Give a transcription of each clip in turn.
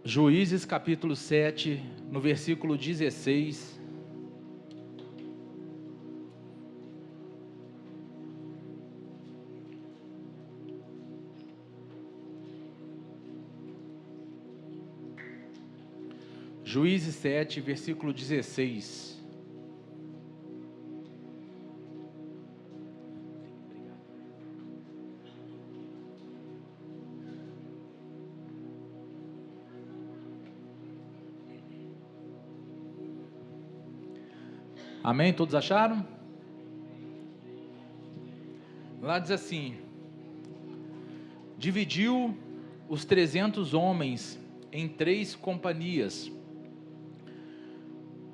Juízes capítulo 7, no versículo 16. Juízes 7, versículo 16. Amém? Todos acharam? Lá diz assim: dividiu os 300 homens em 3 companhias,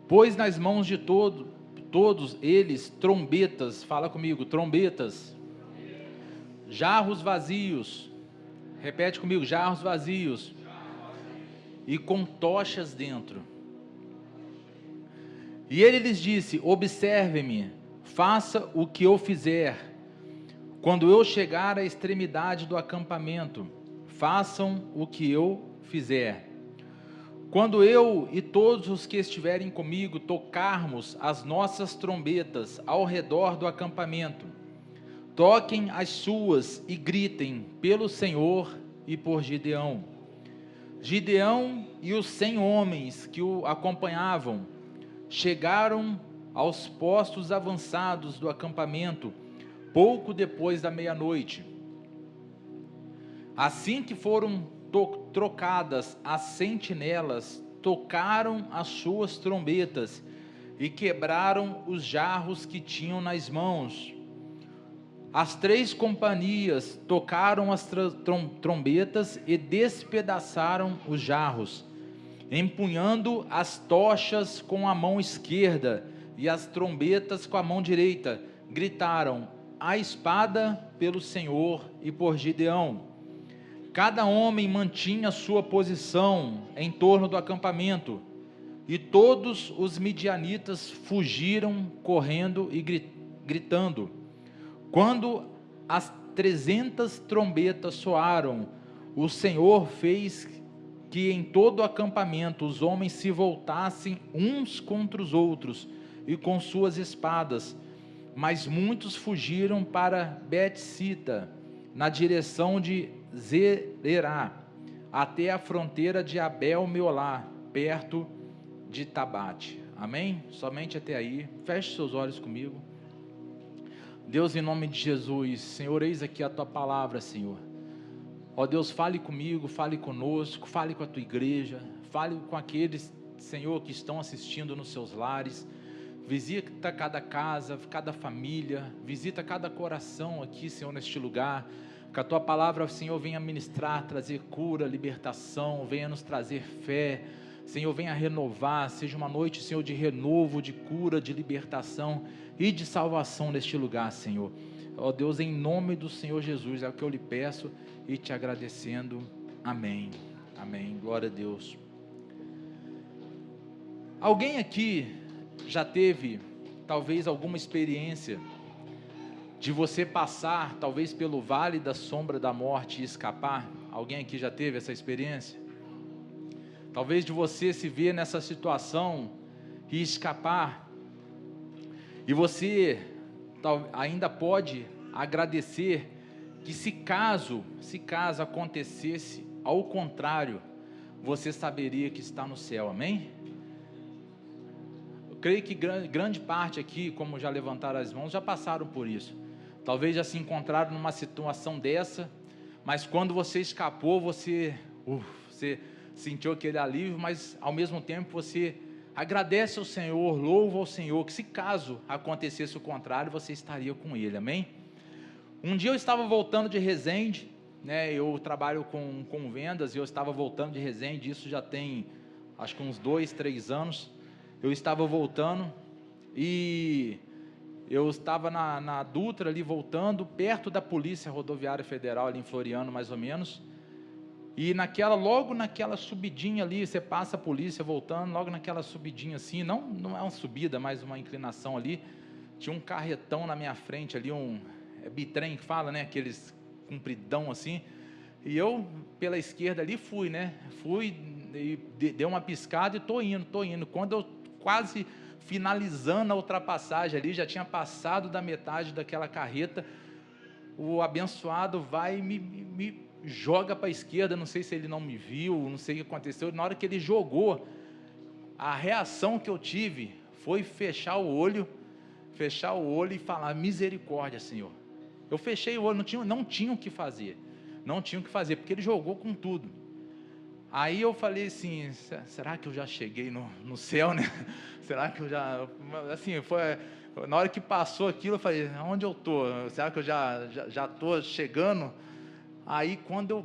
pôs nas mãos de todos eles trombetas, fala comigo, trombetas, jarros vazios, repete comigo, jarros vazios, e com tochas dentro. E ele lhes disse: observem-me, faça o que eu fizer. Quando eu chegar à extremidade do acampamento, façam o que eu fizer. Quando eu e todos os que estiverem comigo tocarmos as nossas trombetas ao redor do acampamento, toquem as suas e gritem pelo Senhor e por Gideão. Gideão e os 100 homens que o acompanhavam chegaram aos postos avançados do acampamento pouco depois da meia-noite. Assim que foram trocadas as sentinelas, tocaram as suas trombetas e quebraram os jarros que tinham nas mãos. As 3 companhias tocaram as trombetas e despedaçaram os jarros, empunhando as tochas com a mão esquerda e as trombetas com a mão direita, gritaram: a espada pelo Senhor e por Gideão. Cada homem mantinha sua posição em torno do acampamento, e todos os midianitas fugiram correndo e gritando. Quando as 300 trombetas soaram, o Senhor fez que em todo o acampamento os homens se voltassem uns contra os outros e com suas espadas, mas muitos fugiram para Bet-sita, na direção de Zererá, até a fronteira de Abel-meolá, perto de Tabate. Amém? Somente até aí. Feche seus olhos comigo. Deus, em nome de Jesus, Senhor, eis aqui a Tua palavra, Senhor. Ó Deus, fale comigo, fale conosco, fale com a Tua igreja, fale com aqueles, Senhor, que estão assistindo nos seus lares. Visita cada casa, cada família, visita cada coração aqui, Senhor, neste lugar. Que a Tua palavra, Senhor, venha ministrar, trazer cura, libertação, venha nos trazer fé. Senhor, venha renovar, seja uma noite, Senhor, de renovo, de cura, de libertação e de salvação neste lugar, Senhor. Ó Deus, em nome do Senhor Jesus, é o que eu lhe peço e te agradecendo. Amém. Amém. Glória a Deus. Alguém aqui já teve, talvez, alguma experiência de você passar, talvez, pelo vale da sombra da morte e escapar? Alguém aqui já teve essa experiência? Talvez de você se ver nessa situação e escapar, e você ainda pode agradecer que se caso acontecesse ao contrário, você saberia que está no céu, amém? Eu creio que grande parte aqui, como já levantaram as mãos, já passaram por isso. Talvez já se encontraram numa situação dessa, mas quando você escapou, você sentiu aquele alívio, mas ao mesmo tempo você agradece ao Senhor, louva ao Senhor, que se caso acontecesse o contrário, você estaria com Ele, amém? Um dia eu estava voltando de Resende, né, eu trabalho com vendas, e eu estava voltando de Resende, isso já tem, acho que uns 2, 3 anos, eu estava voltando, e eu estava na Dutra ali voltando, perto da Polícia Rodoviária Federal, ali em Floriano mais ou menos, e logo naquela subidinha ali, você passa a polícia voltando, logo naquela subidinha assim, não é uma subida, mas uma inclinação ali, tinha um carretão na minha frente ali, bitrem que fala, né, aqueles compridão assim, e eu pela esquerda ali fui dei uma piscada e tô indo. Quando eu quase finalizando a ultrapassagem ali, já tinha passado da metade daquela carreta, o abençoado vai e me joga para a esquerda, não sei se ele não me viu, não sei o que aconteceu. Na hora que ele jogou, a reação que eu tive foi fechar o olho e falar: misericórdia, Senhor. Eu fechei o olho, não tinha o que fazer, porque ele jogou com tudo. Aí eu falei assim: será que eu já cheguei no céu, né? Será que eu já, assim, na hora que passou aquilo, eu falei: onde eu estou? Será que eu já estou chegando? Aí quando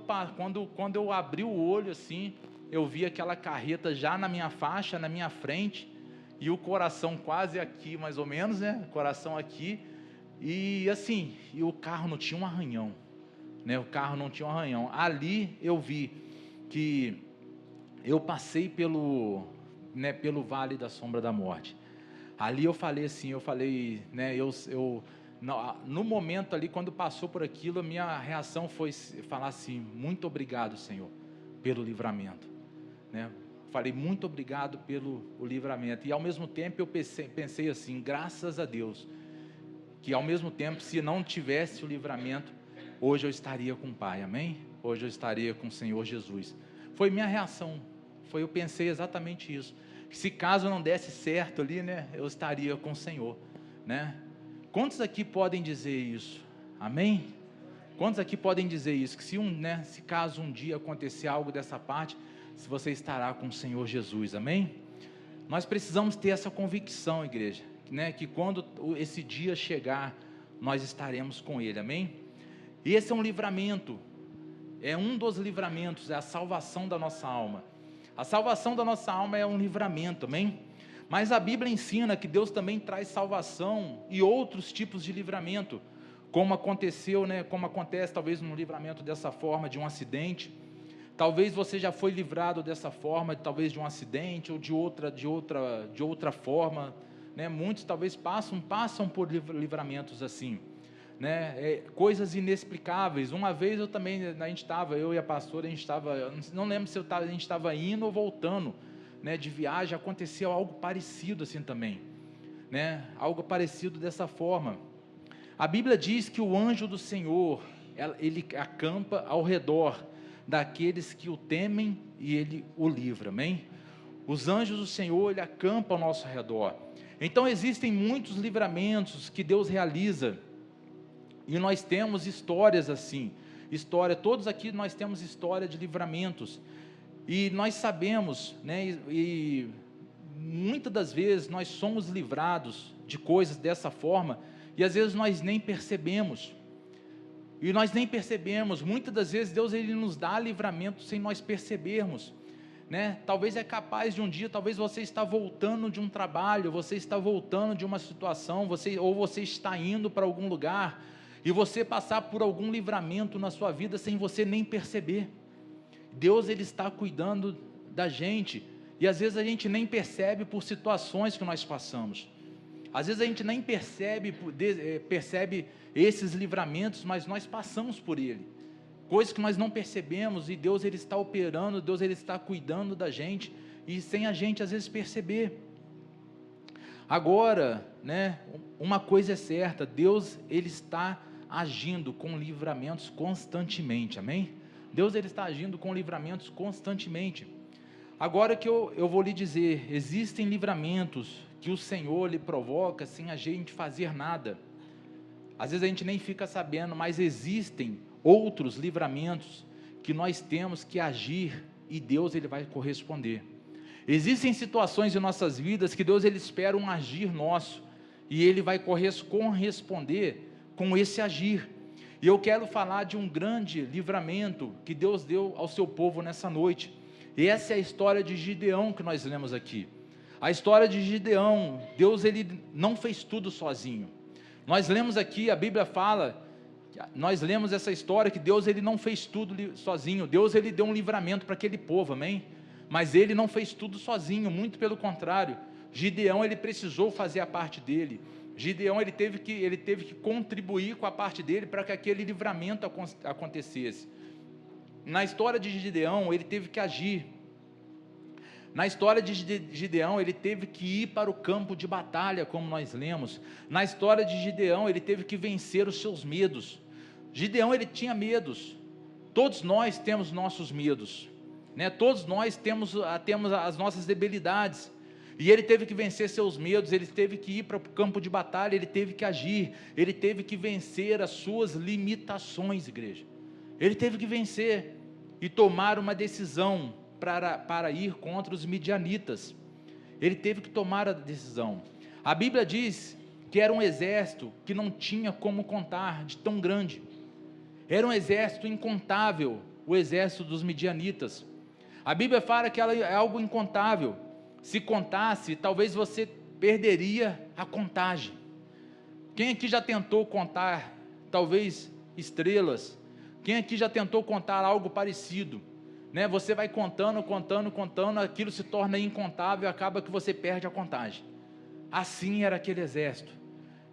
eu abri o olho assim, eu vi aquela carreta já na minha faixa, na minha frente, e o coração quase aqui, mais ou menos, né? Coração aqui, e assim, e o carro não tinha um arranhão, né? O carro não tinha um arranhão. Ali eu vi que eu passei pelo vale da sombra da morte. Ali eu falei, né? No momento ali, quando passou por aquilo, a minha reação foi falar assim: muito obrigado, Senhor, pelo livramento, né? Falei: muito obrigado pelo livramento. E ao mesmo tempo eu pensei assim: graças a Deus, que ao mesmo tempo, se não tivesse o livramento, hoje eu estaria com o Pai, amém? Hoje eu estaria com o Senhor Jesus. Foi minha reação, eu pensei exatamente isso, que se caso não desse certo ali, né, eu estaria com o Senhor, né? Quantos aqui podem dizer isso? Amém? Quantos aqui podem dizer isso? Que se caso um dia acontecer algo dessa parte, se você estará com o Senhor Jesus, amém? Nós precisamos ter essa convicção, igreja, né, que quando esse dia chegar, nós estaremos com Ele, amém? E esse é um livramento, é um dos livramentos, é a salvação da nossa alma. A salvação da nossa alma é um livramento, amém? Mas a Bíblia ensina que Deus também traz salvação e outros tipos de livramento, como aconteceu, né, como acontece talvez num livramento dessa forma, de um acidente. Talvez você já foi livrado dessa forma, talvez de um acidente ou de outra forma, né? Muitos talvez passam por livramentos assim, né? Coisas inexplicáveis. Uma vez eu e a pastora, não lembro se a gente estava indo ou voltando, né, de viagem, aconteceu algo parecido assim também, né? Algo parecido dessa forma. A Bíblia diz que o anjo do Senhor, ele acampa ao redor daqueles que o temem e ele o livra, amém? Os anjos do Senhor, ele acampa ao nosso redor. Então existem muitos livramentos que Deus realiza, e nós temos histórias assim, todos aqui nós temos história de livramentos, e nós sabemos, né, e muitas das vezes nós somos livrados de coisas dessa forma, e às vezes nós nem percebemos, muitas das vezes Deus ele nos dá livramento sem nós percebermos, né? Talvez é capaz de um dia, talvez você está voltando de um trabalho, você está voltando de uma situação, ou você está indo para algum lugar, e você passar por algum livramento na sua vida sem você nem perceber. Deus ele está cuidando da gente, e às vezes a gente nem percebe por situações que nós passamos. Às vezes a gente nem percebe esses livramentos, mas nós passamos por ele. Coisas que nós não percebemos, e Deus ele está operando, Deus ele está cuidando da gente, e sem a gente às vezes perceber. Agora, né, uma coisa é certa, Deus ele está agindo com livramentos constantemente, amém? Deus ele está agindo com livramentos constantemente. Agora que eu vou lhe dizer, existem livramentos que o Senhor lhe provoca sem a gente fazer nada. Às vezes a gente nem fica sabendo, mas existem outros livramentos que nós temos que agir, e Deus ele vai corresponder. Existem situações em nossas vidas que Deus ele espera um agir nosso, e ele vai corresponder com esse agir. E eu quero falar de um grande livramento que Deus deu ao seu povo nessa noite. E essa é a história de Gideão que nós lemos aqui. A história de Gideão, Deus ele não fez tudo sozinho. Nós lemos aqui, a Bíblia fala, nós lemos essa história que Deus ele não fez tudo sozinho. Deus ele deu um livramento para aquele povo, amém? Mas ele não fez tudo sozinho, muito pelo contrário. Gideão ele precisou fazer a parte dele. Gideão ele teve que contribuir com a parte dele para que aquele livramento acontecesse. Na história de Gideão, ele teve que agir. Na história de Gideão, ele teve que ir para o campo de batalha, como nós lemos. Na história de Gideão, ele teve que vencer os seus medos. Gideão, ele tinha medos. Todos nós temos nossos medos, né? Todos nós temos as nossas debilidades. E ele teve que vencer seus medos, ele teve que ir para o campo de batalha, ele teve que agir, ele teve que vencer as suas limitações, igreja. Ele teve que vencer e tomar uma decisão para ir contra os midianitas. Ele teve que tomar a decisão. A Bíblia diz que era um exército que não tinha como contar, de tão grande. Era um exército incontável, o exército dos midianitas. A Bíblia fala que ela é algo incontável. Se contasse, talvez você perderia a contagem. Quem aqui já tentou contar, talvez, estrelas? Quem aqui já tentou contar algo parecido? Né? Você vai contando, aquilo se torna incontável, acaba que você perde a contagem. Assim era aquele exército.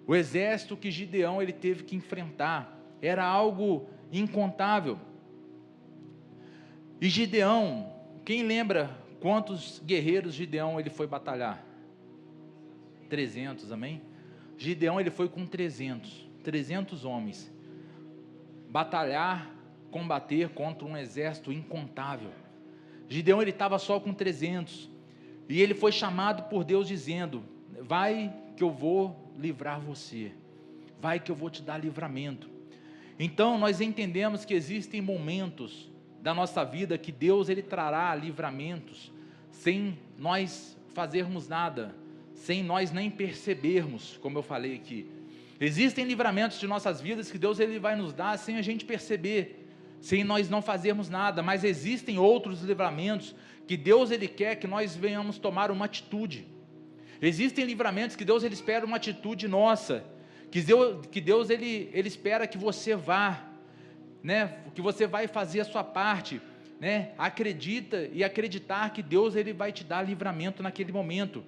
O exército que Gideão ele teve que enfrentar era algo incontável. E Gideão, quem lembra quantos guerreiros Gideão ele foi batalhar? 300, amém? Gideão ele foi com 300 homens, batalhar, combater contra um exército incontável. Gideão ele estava só com 300, e ele foi chamado por Deus dizendo: vai que eu vou livrar você, vai que eu vou te dar livramento. Então nós entendemos que existem momentos da nossa vida que Deus ele trará livramentos, sem nós fazermos nada, sem nós nem percebermos, como eu falei aqui. Existem livramentos de nossas vidas que Deus ele vai nos dar sem a gente perceber, sem nós não fazermos nada, mas existem outros livramentos que Deus ele quer que nós venhamos tomar uma atitude. Existem livramentos que Deus ele espera uma atitude nossa, que Deus ele espera que você vá, né? Que você vai fazer a sua parte, né? Acredita e acreditar que Deus ele vai te dar livramento naquele momento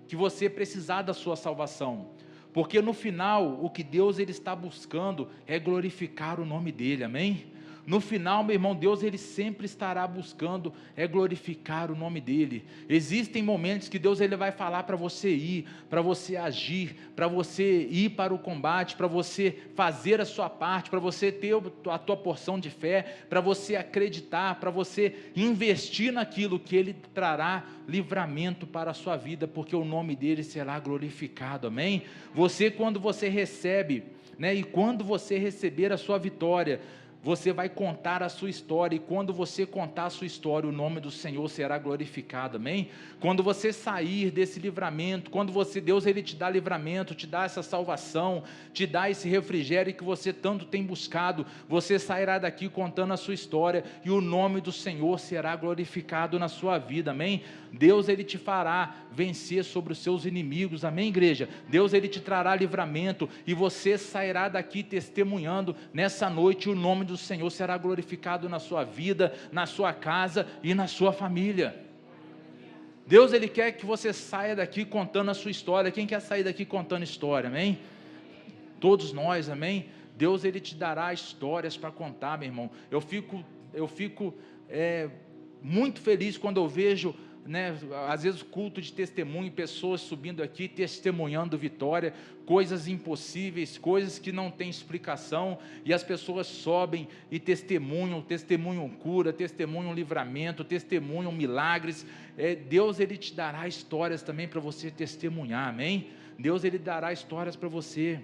que você precisar da sua salvação, porque no final o que Deus ele está buscando é glorificar o nome dele, amém? No final, meu irmão, Deus ele sempre estará buscando é glorificar o nome dele. Existem momentos que Deus ele vai falar para você ir, para você agir, para você ir para o combate, para você fazer a sua parte, para você ter a tua porção de fé, para você acreditar, para você investir naquilo que ele trará livramento para a sua vida, porque o nome dele será glorificado, amém? Você, quando você recebe, né, e quando você receber a sua vitória, você vai contar a sua história, e quando você contar a sua história, o nome do Senhor será glorificado, amém? Quando você sair desse livramento, quando Deus ele te dá livramento, te dá essa salvação, te dá esse refrigério que você tanto tem buscado, você sairá daqui contando a sua história, e o nome do Senhor será glorificado na sua vida, amém? Deus ele te fará vencer sobre os seus inimigos, amém, igreja? Deus ele te trará livramento, e você sairá daqui testemunhando nessa noite, o nome do Senhor será glorificado na sua vida, na sua casa e na sua família. Deus ele quer que você saia daqui contando a sua história. Quem quer sair daqui contando história, amém? Todos nós, amém? Deus ele te dará histórias para contar, meu irmão. Eu fico muito feliz quando eu vejo, né, às vezes culto de testemunho, pessoas subindo aqui testemunhando vitória, coisas impossíveis, coisas que não têm explicação, e as pessoas sobem e testemunham cura, testemunham livramento, testemunham milagres. Deus ele te dará histórias também para você testemunhar, amém? Deus ele dará histórias para você.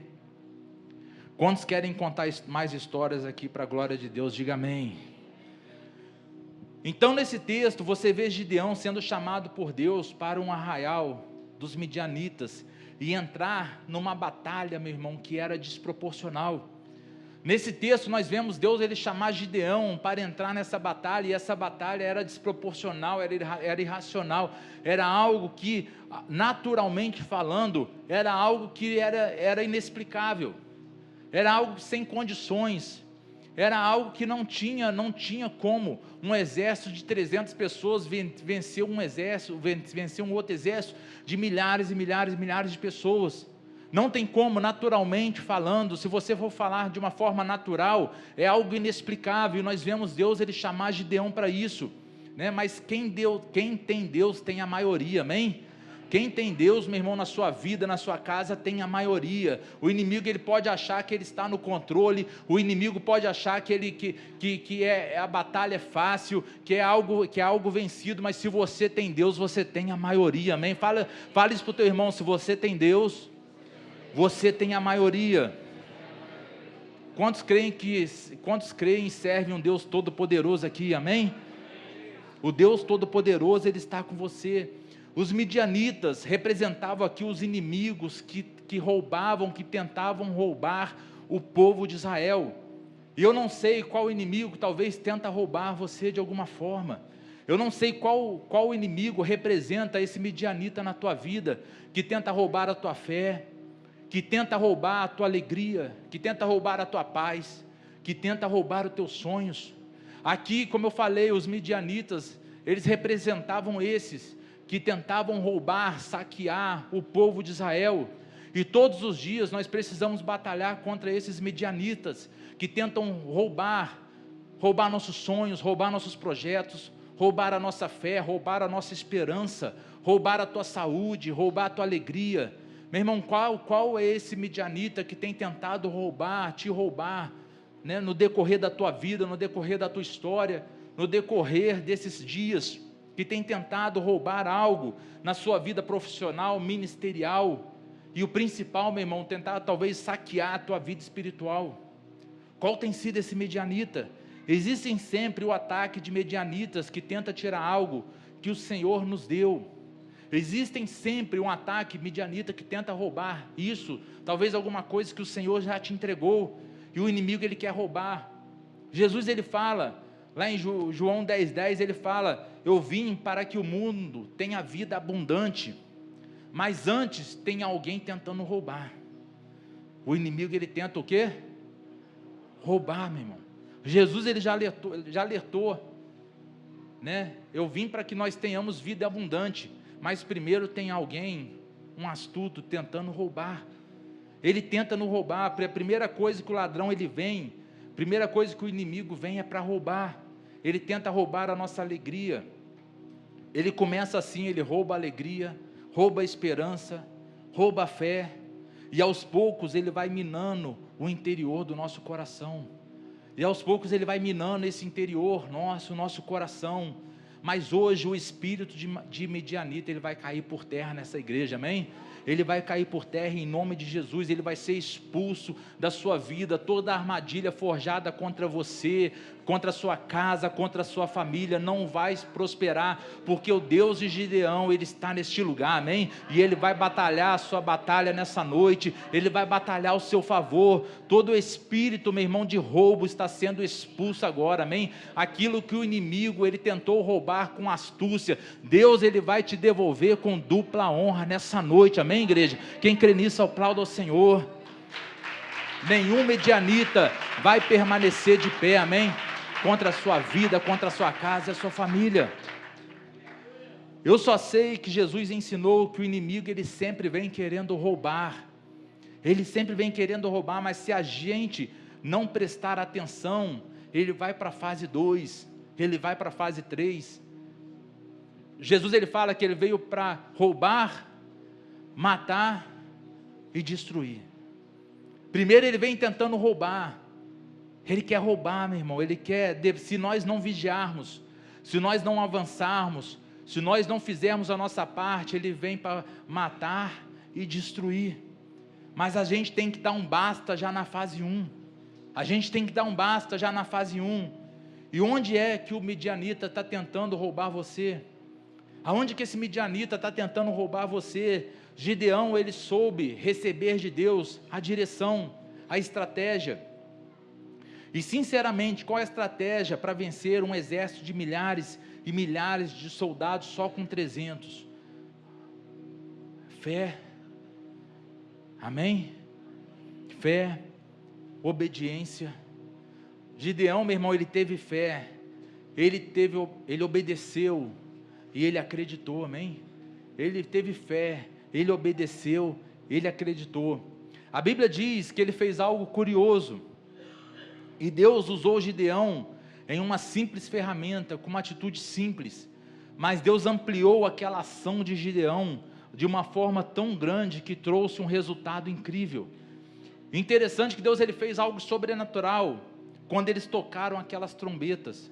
Quantos querem contar mais histórias aqui para a glória de Deus? Diga amém. Então nesse texto você vê Gideão sendo chamado por Deus para um arraial dos midianitas e entrar numa batalha, meu irmão, que era desproporcional. Nesse texto nós vemos Deus ele chamar Gideão para entrar nessa batalha, e essa batalha era desproporcional, era irracional, era algo que, naturalmente falando, era algo que era inexplicável, era algo sem condições. Era algo que não tinha como um exército de 300 pessoas vencer um outro exército de milhares e milhares e milhares de pessoas. Não tem como, naturalmente falando. Se você for falar de uma forma natural, é algo inexplicável. E nós vemos Deus ele chamar Gideão para isso. né? Mas quem tem Deus tem a maioria, amém? Quem tem Deus, meu irmão, na sua vida, na sua casa, tem a maioria. O inimigo, ele pode achar que ele está no controle, o inimigo pode achar que a batalha é fácil, que é algo vencido, mas se você tem Deus, você tem a maioria, amém? Fala isso para o teu irmão, se você tem Deus, você tem a maioria. Quantos creem e servem um Deus todo-poderoso aqui, amém? O Deus todo-poderoso, ele está com você. Os midianitas representavam aqui os inimigos que roubavam, que tentavam roubar o povo de Israel. E eu não sei qual inimigo talvez tenta roubar você de alguma forma. Eu não sei qual inimigo representa esse midianita na tua vida, que tenta roubar a tua fé, que tenta roubar a tua alegria, que tenta roubar a tua paz, que tenta roubar os teus sonhos. Aqui, como eu falei, os midianitas, eles representavam esses que tentavam roubar, saquear o povo de Israel. E todos os dias nós precisamos batalhar contra esses midianitas, que tentam roubar nossos sonhos, roubar nossos projetos, roubar a nossa fé, roubar a nossa esperança, roubar a tua saúde, roubar a tua alegria. Meu irmão, qual é esse midianita que tem tentado te roubar, né, no decorrer da tua vida, no decorrer da tua história, no decorrer desses dias, que tem tentado roubar algo na sua vida profissional, ministerial, e o principal, meu irmão, tentar talvez saquear a tua vida espiritual? Qual tem sido esse midianita? Existem sempre o ataque de midianitas que tenta tirar algo que o Senhor nos deu. Existem sempre um ataque midianita que tenta roubar isso, talvez alguma coisa que o Senhor já te entregou, e o inimigo, ele quer roubar. Jesus, ele fala, lá em João 10:10, ele fala: eu vim para que o mundo tenha vida abundante, mas antes tem alguém tentando roubar. O inimigo, ele tenta o quê? Roubar, meu irmão. Jesus, ele já alertou, né? Eu vim para que nós tenhamos vida abundante, mas primeiro tem alguém, um astuto, tentando roubar. Ele tenta nos roubar. A primeira coisa que o ladrão, ele vem, primeira coisa que o inimigo vem é para roubar. Ele tenta roubar a nossa alegria. Ele começa assim, ele rouba a alegria, rouba a esperança, rouba a fé, e aos poucos ele vai minando o interior do nosso coração, e aos poucos ele vai minando esse interior nosso coração. Mas hoje o espírito de midianita, ele vai cair por terra nessa igreja, amém? Ele vai cair por terra em nome de Jesus. Ele vai ser expulso da sua vida, toda a armadilha forjada contra você, contra a sua casa, contra a sua família, não vai prosperar, porque o Deus de Gideão, ele está neste lugar, amém? E ele vai batalhar a sua batalha nessa noite, ele vai batalhar ao seu favor. Todo o espírito, meu irmão, de roubo está sendo expulso agora, amém? Aquilo que o inimigo, ele tentou roubar com astúcia, Deus, ele vai te devolver com dupla honra nessa noite, amém, igreja? Quem crê nisso, aplauda ao Senhor. Nenhum midianita vai permanecer de pé, amém? Contra a sua vida, contra a sua casa e a sua família. Eu só sei que Jesus ensinou que o inimigo, ele sempre vem querendo roubar. Ele sempre vem querendo roubar, mas se a gente não prestar atenção, ele vai para a fase 2, ele vai para a fase 3. Jesus, ele fala que ele veio para roubar, matar e destruir. Primeiro ele vem tentando roubar. Ele quer roubar, meu irmão. Ele quer, se nós não vigiarmos, se nós não avançarmos, se nós não fizermos a nossa parte, ele vem para matar e destruir. Mas a gente tem que dar um basta já na fase 1. A gente tem que dar um basta já na fase 1. E onde é que o midianita está tentando roubar você? Aonde que esse midianita está tentando roubar você? Gideão, ele soube receber de Deus a direção, a estratégia. E sinceramente, qual é a estratégia para vencer um exército de milhares e milhares de soldados só com 300? Fé, amém? Fé, obediência. Gideão, meu irmão, ele teve fé, ele obedeceu e ele acreditou, amém? Ele teve fé, ele obedeceu, ele acreditou. A Bíblia diz que ele fez algo curioso, e Deus usou Gideão em uma simples ferramenta, com uma atitude simples, mas Deus ampliou aquela ação de Gideão de uma forma tão grande que trouxe um resultado incrível. Interessante que Deus ele fez algo sobrenatural quando eles tocaram aquelas trombetas.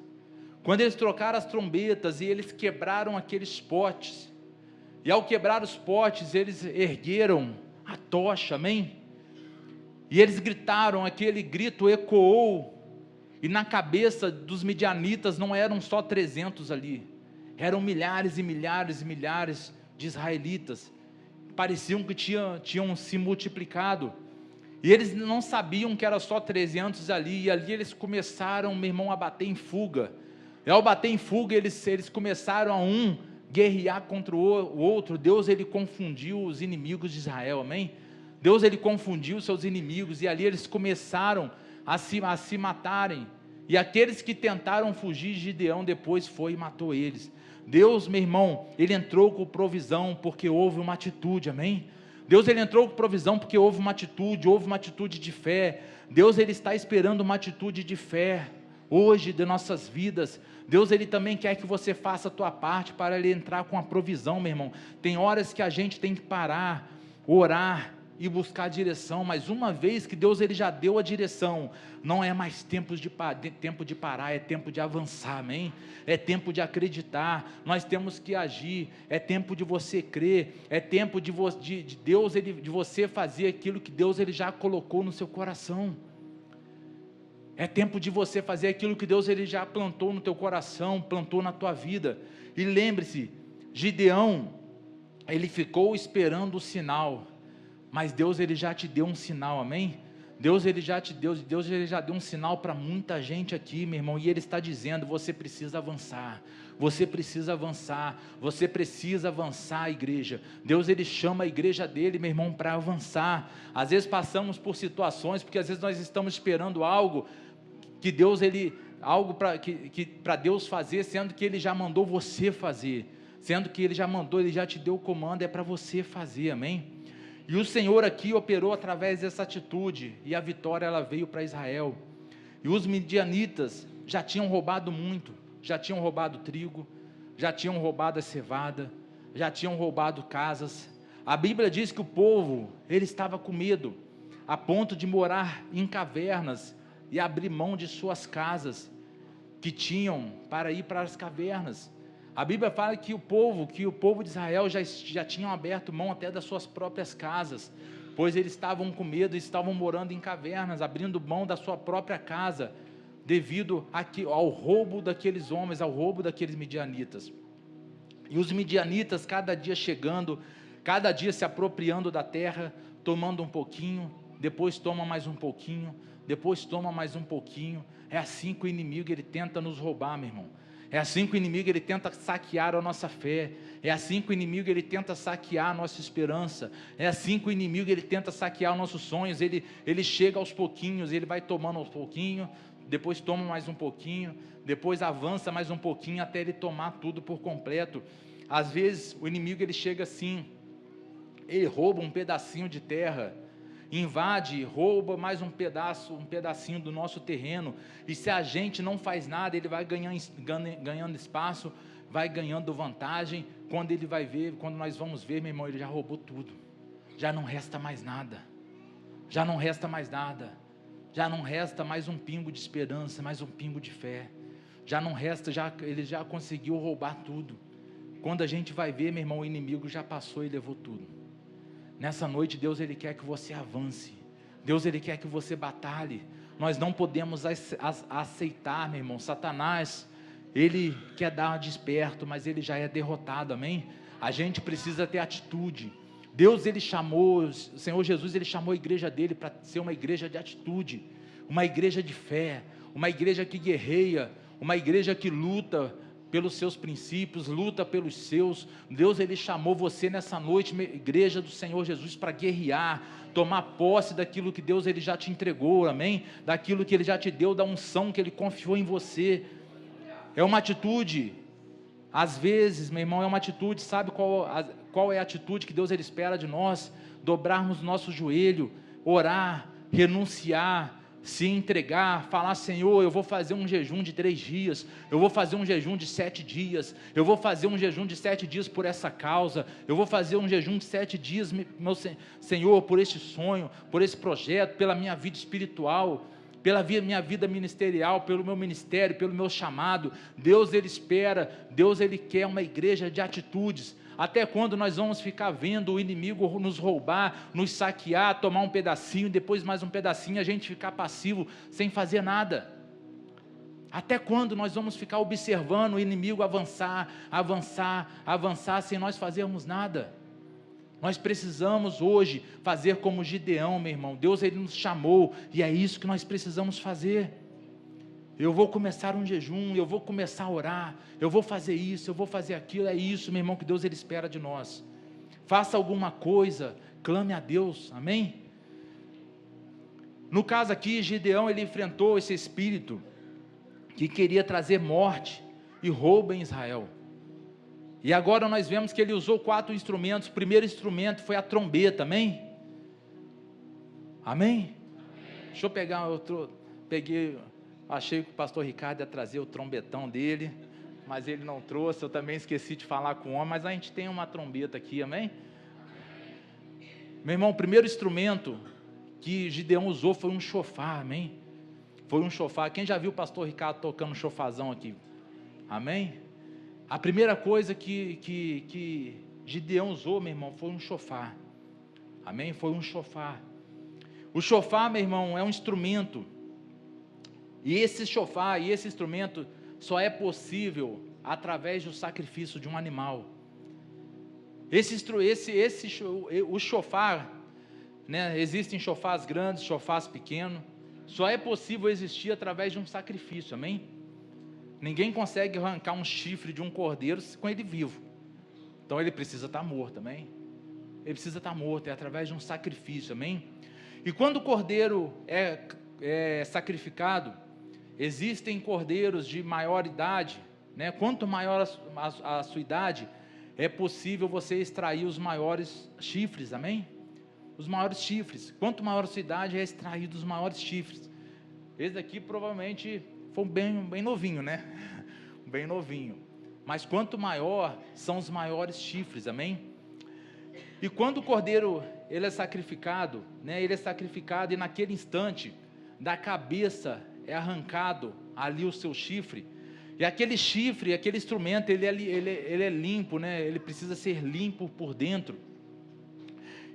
Quando eles trocaram as trombetas e eles quebraram aqueles potes, e ao quebrar os potes, eles ergueram a tocha, amém? E eles gritaram, aquele grito ecoou, e na cabeça dos midianitas não eram só 300 ali, eram milhares e milhares e milhares de israelitas, pareciam que tinham se multiplicado, e eles não sabiam que era só 300 ali, e ali eles começaram, meu irmão, a bater em fuga. E ao bater em fuga, eles começaram a guerrear contra o outro. Deus ele confundiu os inimigos de Israel, amém? Deus ele confundiu seus inimigos, e ali eles começaram a se matarem, e aqueles que tentaram fugir, Gideão depois foi e matou eles. Deus, meu irmão, ele entrou com provisão, porque houve uma atitude, amém? Deus ele entrou com provisão, porque houve uma atitude de fé. Deus ele está esperando uma atitude de fé, hoje, de nossas vidas. Deus ele também quer que você faça a tua parte, para ele entrar com a provisão, meu irmão. Tem horas que a gente tem que parar, orar, e buscar a direção, mas uma vez que Deus ele já deu a direção, não é mais tempo de parar, é tempo de avançar, amém? É tempo de acreditar, nós temos que agir, é tempo de você crer, é tempo de Deus, de você fazer aquilo que Deus ele já colocou no seu coração, é tempo de você fazer aquilo que Deus ele já plantou no teu coração, plantou na tua vida. E lembre-se, Gideão, ele ficou esperando o sinal, mas Deus ele já te deu um sinal, amém? Deus ele já deu um sinal para muita gente aqui, meu irmão, e ele está dizendo, você precisa avançar, igreja. Deus ele chama a igreja dele, meu irmão, para avançar. Às vezes passamos por situações, porque às vezes nós estamos esperando algo, que Deus algo para Deus fazer, sendo que ele já mandou você fazer, sendo que ele já te deu o comando, é para você fazer, amém? E o Senhor aqui operou através dessa atitude, e a vitória ela veio para Israel. E os midianitas já tinham roubado muito, já tinham roubado trigo, já tinham roubado a cevada, já tinham roubado casas. A Bíblia diz que o povo, ele estava com medo, a ponto de morar em cavernas, e abrir mão de suas casas, que tinham para ir para as cavernas. A Bíblia fala que o povo de Israel já tinham aberto mão até das suas próprias casas, pois eles estavam com medo, estavam morando em cavernas, abrindo mão da sua própria casa, devido ao roubo daqueles homens, ao roubo daqueles midianitas. E os midianitas cada dia chegando, cada dia se apropriando da terra, tomando um pouquinho, depois toma mais um pouquinho, depois toma mais um pouquinho. É assim que o inimigo ele tenta nos roubar, meu irmão. É assim que o inimigo ele tenta saquear a nossa fé, é assim que o inimigo ele tenta saquear a nossa esperança, é assim que o inimigo ele tenta saquear os nossos sonhos. Ele chega aos pouquinhos, ele vai tomando aos pouquinhos, depois toma mais um pouquinho, depois avança mais um pouquinho, até ele tomar tudo por completo. Às vezes o inimigo ele chega assim, ele rouba um pedacinho de terra, invade, rouba mais um pedacinho do nosso terreno, e se a gente não faz nada, ele vai ganhando espaço, vai ganhando vantagem. Quando nós vamos ver, meu irmão, ele já roubou tudo, já não resta mais nada, já não resta mais um pingo de esperança, mais um pingo de fé, já não resta, ele já conseguiu roubar tudo. Quando a gente vai ver, meu irmão, o inimigo já passou e levou tudo. Nessa noite, Deus ele quer que você avance, Deus ele quer que você batalhe. Nós não podemos aceitar, meu irmão, Satanás, ele quer dar desperto, mas ele já é derrotado, amém? A gente precisa ter atitude. Deus ele chamou, o Senhor Jesus ele chamou a igreja dele para ser uma igreja de atitude, uma igreja de fé, uma igreja que guerreia, uma igreja que luta pelos seus princípios, luta pelos seus. Deus ele chamou você nessa noite, igreja do Senhor Jesus, para guerrear, tomar posse daquilo que Deus ele já te entregou, amém? Daquilo que ele já te deu, da unção que ele confiou em você. É uma atitude, às vezes, meu irmão, é uma atitude. Sabe qual é a atitude que Deus ele espera de nós? Dobrarmos nosso joelho, orar, renunciar, se entregar, falar: Senhor, eu vou fazer um jejum de 3 dias, eu vou fazer um jejum de 7 dias, eu vou fazer um jejum de 7 dias por essa causa, eu vou fazer um jejum de 7 dias, meu Senhor, por esse sonho, por esse projeto, pela minha vida espiritual, pela minha vida ministerial, pelo meu ministério, pelo meu chamado. Deus, Ele espera, Deus, Ele quer uma igreja de atitudes. Até quando nós vamos ficar vendo o inimigo nos roubar, nos saquear, tomar um pedacinho, depois mais um pedacinho, a gente ficar passivo, sem fazer nada? Até quando nós vamos ficar observando o inimigo avançar, sem nós fazermos nada? Nós precisamos hoje fazer como Gideão, meu irmão. Deus, Ele nos chamou, e é isso que nós precisamos fazer. Eu vou começar um jejum, eu vou começar a orar, eu vou fazer isso, eu vou fazer aquilo. É isso, meu irmão, que Deus, Ele espera de nós. Faça alguma coisa, clame a Deus, amém? No caso aqui, Gideão, ele enfrentou esse espírito que queria trazer morte e roubo em Israel. E agora nós vemos que ele usou 4 instrumentos. O primeiro instrumento foi a trombeta, amém? Amém? Deixa eu pegar outro, achei que o pastor Ricardo ia trazer o trombetão dele, mas ele não trouxe. Eu também esqueci de falar com o homem, mas a gente tem uma trombeta aqui, amém? Meu irmão, o primeiro instrumento que Gideão usou foi um chofar, amém? Foi um chofar. Quem já viu o pastor Ricardo tocando um chofazão aqui? Amém? A primeira coisa que Gideão usou, meu irmão, foi um chofar, amém? Foi um chofar. O chofar, meu irmão, é um instrumento. E esse chofar e esse instrumento só é possível através do sacrifício de um animal. O chofar, né, existem chofás grandes, chofás pequenos, só é possível existir através de um sacrifício, amém? Ninguém consegue arrancar um chifre de um cordeiro com ele vivo, então ele precisa estar morto, amém? Ele precisa estar morto, é através de um sacrifício, amém? E quando o cordeiro é sacrificado, existem cordeiros de maior idade, né? Quanto maior a sua idade, é possível você extrair os maiores chifres, amém? Os maiores chifres. Quanto maior a sua idade, é extraído os maiores chifres. Esse daqui provavelmente foi bem novinho, né? Bem novinho. Mas quanto maior, são os maiores chifres, amém? E quando o cordeiro ele é sacrificado, né? Ele é sacrificado e naquele instante, da cabeça é arrancado ali o seu chifre, e aquele chifre, aquele instrumento, ele é limpo, né? Ele precisa ser limpo por dentro,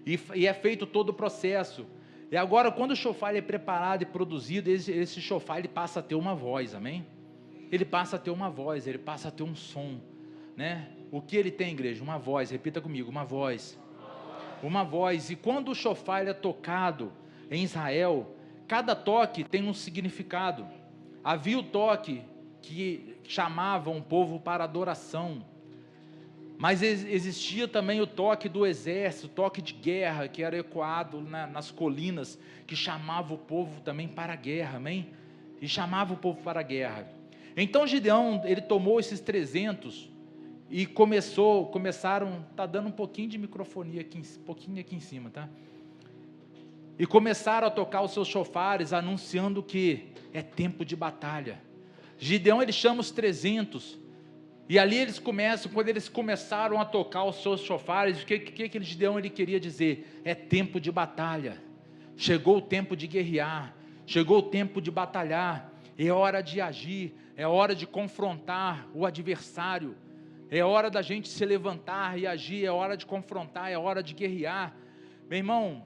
e é feito todo o processo. E agora, quando o chofar é preparado e produzido, esse chofar ele passa a ter uma voz, amém? Ele passa a ter uma voz, ele passa a ter um som, né? O que ele tem, igreja? Uma voz. Repita comigo: uma voz. Uma voz. E quando o chofar é tocado em Israel, cada toque tem um significado. Havia o toque que chamava um povo para adoração, mas existia também o toque do exército, o toque de guerra, que era ecoado nas colinas, que chamava o povo também para a guerra, amém? E chamava o povo para a guerra. Então Gideão, ele tomou esses 300 e começaram, está dando um pouquinho de microfonia aqui, um pouquinho aqui em cima, tá? E começaram a tocar os seus chofares, anunciando que é tempo de batalha. Gideão, ele chama os 300, e ali quando eles começaram a tocar os seus chofares, o que Gideão ele queria dizer? É tempo de batalha, chegou o tempo de guerrear, chegou o tempo de batalhar, é hora de agir, é hora de confrontar o adversário, é hora da gente se levantar e agir, é hora de confrontar, é hora de guerrear. Meu irmão,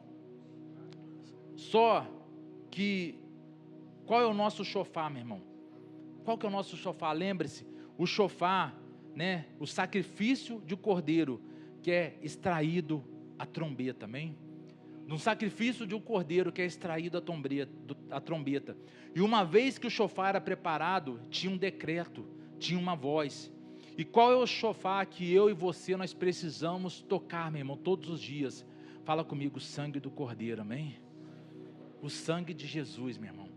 qual é o nosso chofar, meu irmão? Qual que é o nosso chofar? Lembre-se, o chofar, né, o sacrifício de um cordeiro, que é extraído a trombeta, amém? No sacrifício de um cordeiro que é extraído a trombeta. E uma vez que o chofar era preparado, tinha um decreto, tinha uma voz. E qual é o chofar que eu e você nós precisamos tocar, meu irmão, todos os dias? Fala comigo: o sangue do cordeiro, amém? O sangue de Jesus, meu irmão.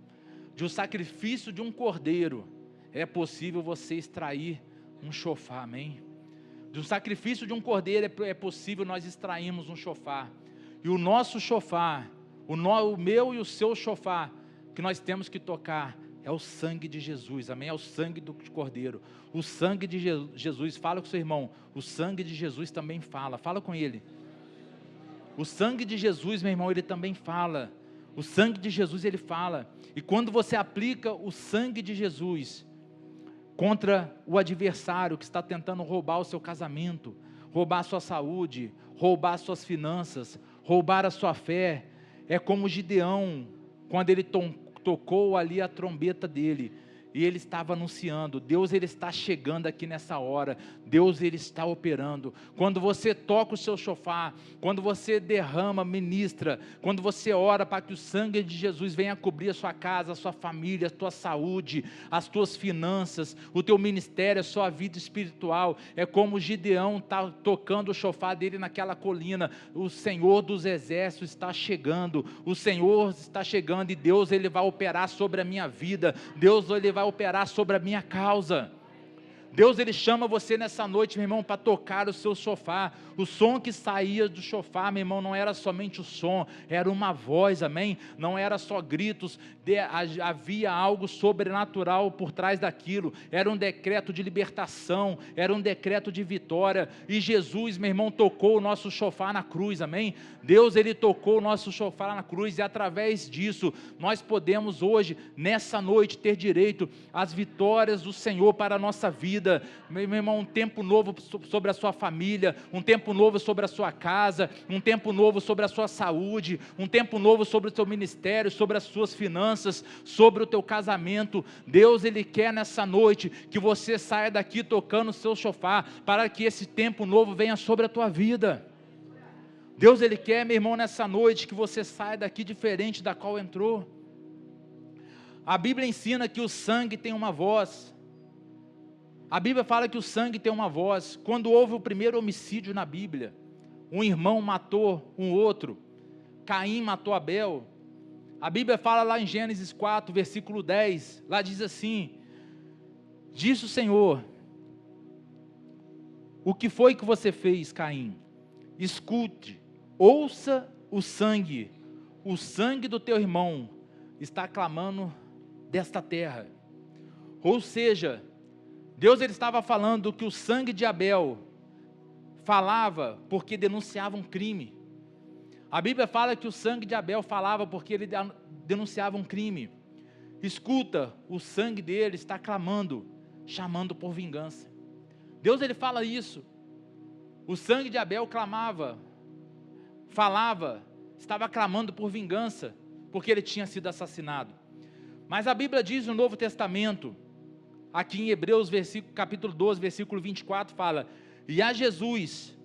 De um sacrifício de um cordeiro é possível você extrair um chofar, amém? De um sacrifício de um cordeiro é possível nós extrairmos um chofar. E o nosso chofar, o meu e o seu chofar, que nós temos que tocar é o sangue de Jesus, amém? É o sangue do Cordeiro, o sangue de Jesus. Fala com o seu irmão, o sangue de Jesus também fala com ele. O sangue de Jesus, meu irmão, ele também fala. O sangue de Jesus, ele fala. E quando você aplica o sangue de Jesus contra o adversário que está tentando roubar o seu casamento, roubar a sua saúde, roubar as suas finanças, roubar a sua fé, é como Gideão, quando ele tocou ali a trombeta dele, e ele estava anunciando, Deus ele está chegando aqui nessa hora, Deus ele está operando. Quando você toca o seu chofar, quando você derrama, ministra, quando você ora para que o sangue de Jesus venha cobrir a sua casa, a sua família, a tua saúde, as tuas finanças, o teu ministério, a sua vida espiritual, é como Gideão está tocando o chofar dele naquela colina, o Senhor dos exércitos está chegando, o Senhor está chegando, e Deus ele vai operar sobre a minha vida, Deus ele vai operar sobre a minha causa. Deus ele chama você nessa noite, meu irmão, para tocar o seu chofar. O som que saía do chofar, meu irmão, não era somente o som, era uma voz, amém? Não era só gritos, havia algo sobrenatural por trás daquilo, era um decreto de libertação, era um decreto de vitória, e Jesus, meu irmão, tocou o nosso chofar na cruz, amém? Deus ele tocou o nosso chofar na cruz, e através disso, nós podemos hoje, nessa noite, ter direito às vitórias do Senhor para a nossa vida. Meu irmão, um tempo novo sobre a sua família, um tempo novo sobre a sua casa, um tempo novo sobre a sua saúde, um tempo novo sobre o seu ministério, sobre as suas finanças, sobre o teu casamento. Deus ele quer nessa noite que você saia daqui tocando o seu chofar, para que esse tempo novo venha sobre a tua vida. Deus ele quer, meu irmão, nessa noite que você saia daqui diferente da qual entrou. A Bíblia ensina que o sangue tem uma voz. A Bíblia fala que o sangue tem uma voz. Quando houve o primeiro homicídio na Bíblia, um irmão matou um outro, Caim matou Abel. A Bíblia fala lá em Gênesis 4, versículo 10, lá diz assim: disse o Senhor, o que foi que você fez, Caim? Escute, ouça o sangue do teu irmão está clamando desta terra. Ou seja, Deus ele estava falando que o sangue de Abel falava porque denunciava um crime. A Bíblia fala que o sangue de Abel falava porque ele denunciava um crime. Escuta, o sangue dele está clamando, chamando por vingança. Deus ele fala isso. O sangue de Abel clamava, falava, estava clamando por vingança, porque ele tinha sido assassinado. Mas a Bíblia diz no Novo Testamento, aqui em Hebreus capítulo 12, versículo 24, fala: e a Jesus,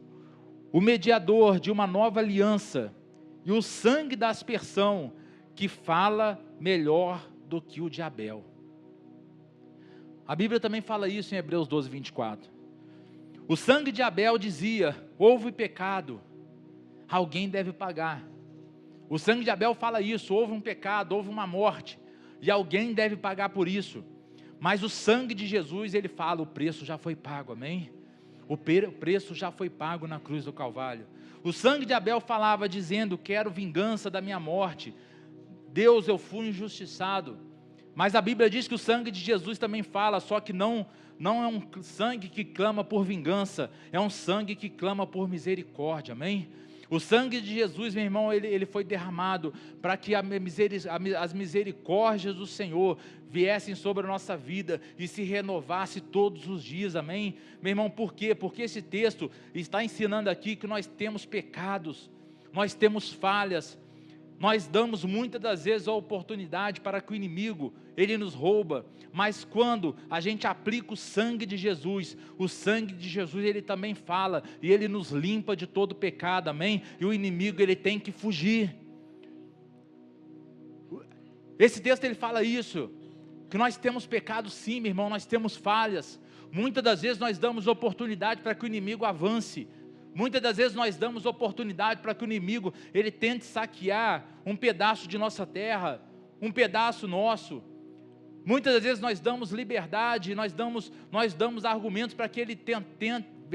o mediador de uma nova aliança, e o sangue da aspersão, que fala melhor do que o de Abel. A Bíblia também fala isso em Hebreus 12, 24. O sangue de Abel dizia: houve pecado, alguém deve pagar. O sangue de Abel fala isso: houve um pecado, houve uma morte, e alguém deve pagar por isso. Mas o sangue de Jesus, ele fala: o preço já foi pago, amém? O preço já foi pago na cruz do Calvário. O sangue de Abel falava dizendo: quero vingança da minha morte, Deus, eu fui injustiçado. Mas a Bíblia diz que o sangue de Jesus também fala, só que não é um sangue que clama por vingança, é um sangue que clama por misericórdia, amém? O sangue de Jesus, meu irmão, ele foi derramado para que as misericórdias do Senhor viessem sobre a nossa vida e se renovasse todos os dias, amém? Meu irmão, por quê? Porque esse texto está ensinando aqui que nós temos pecados, nós temos falhas, nós damos muitas das vezes a oportunidade para que o inimigo, ele nos rouba, mas quando a gente aplica o sangue de Jesus, ele também fala, e ele nos limpa de todo pecado, amém? E o inimigo, ele tem que fugir. Esse texto, ele fala isso, que nós temos pecado sim, meu irmão, nós temos falhas, muitas das vezes nós damos oportunidade para que o inimigo avance, muitas das vezes nós damos oportunidade para que o inimigo, ele tente saquear um pedaço de nossa terra, um pedaço nosso. Muitas das vezes nós damos liberdade, nós damos argumentos para que ele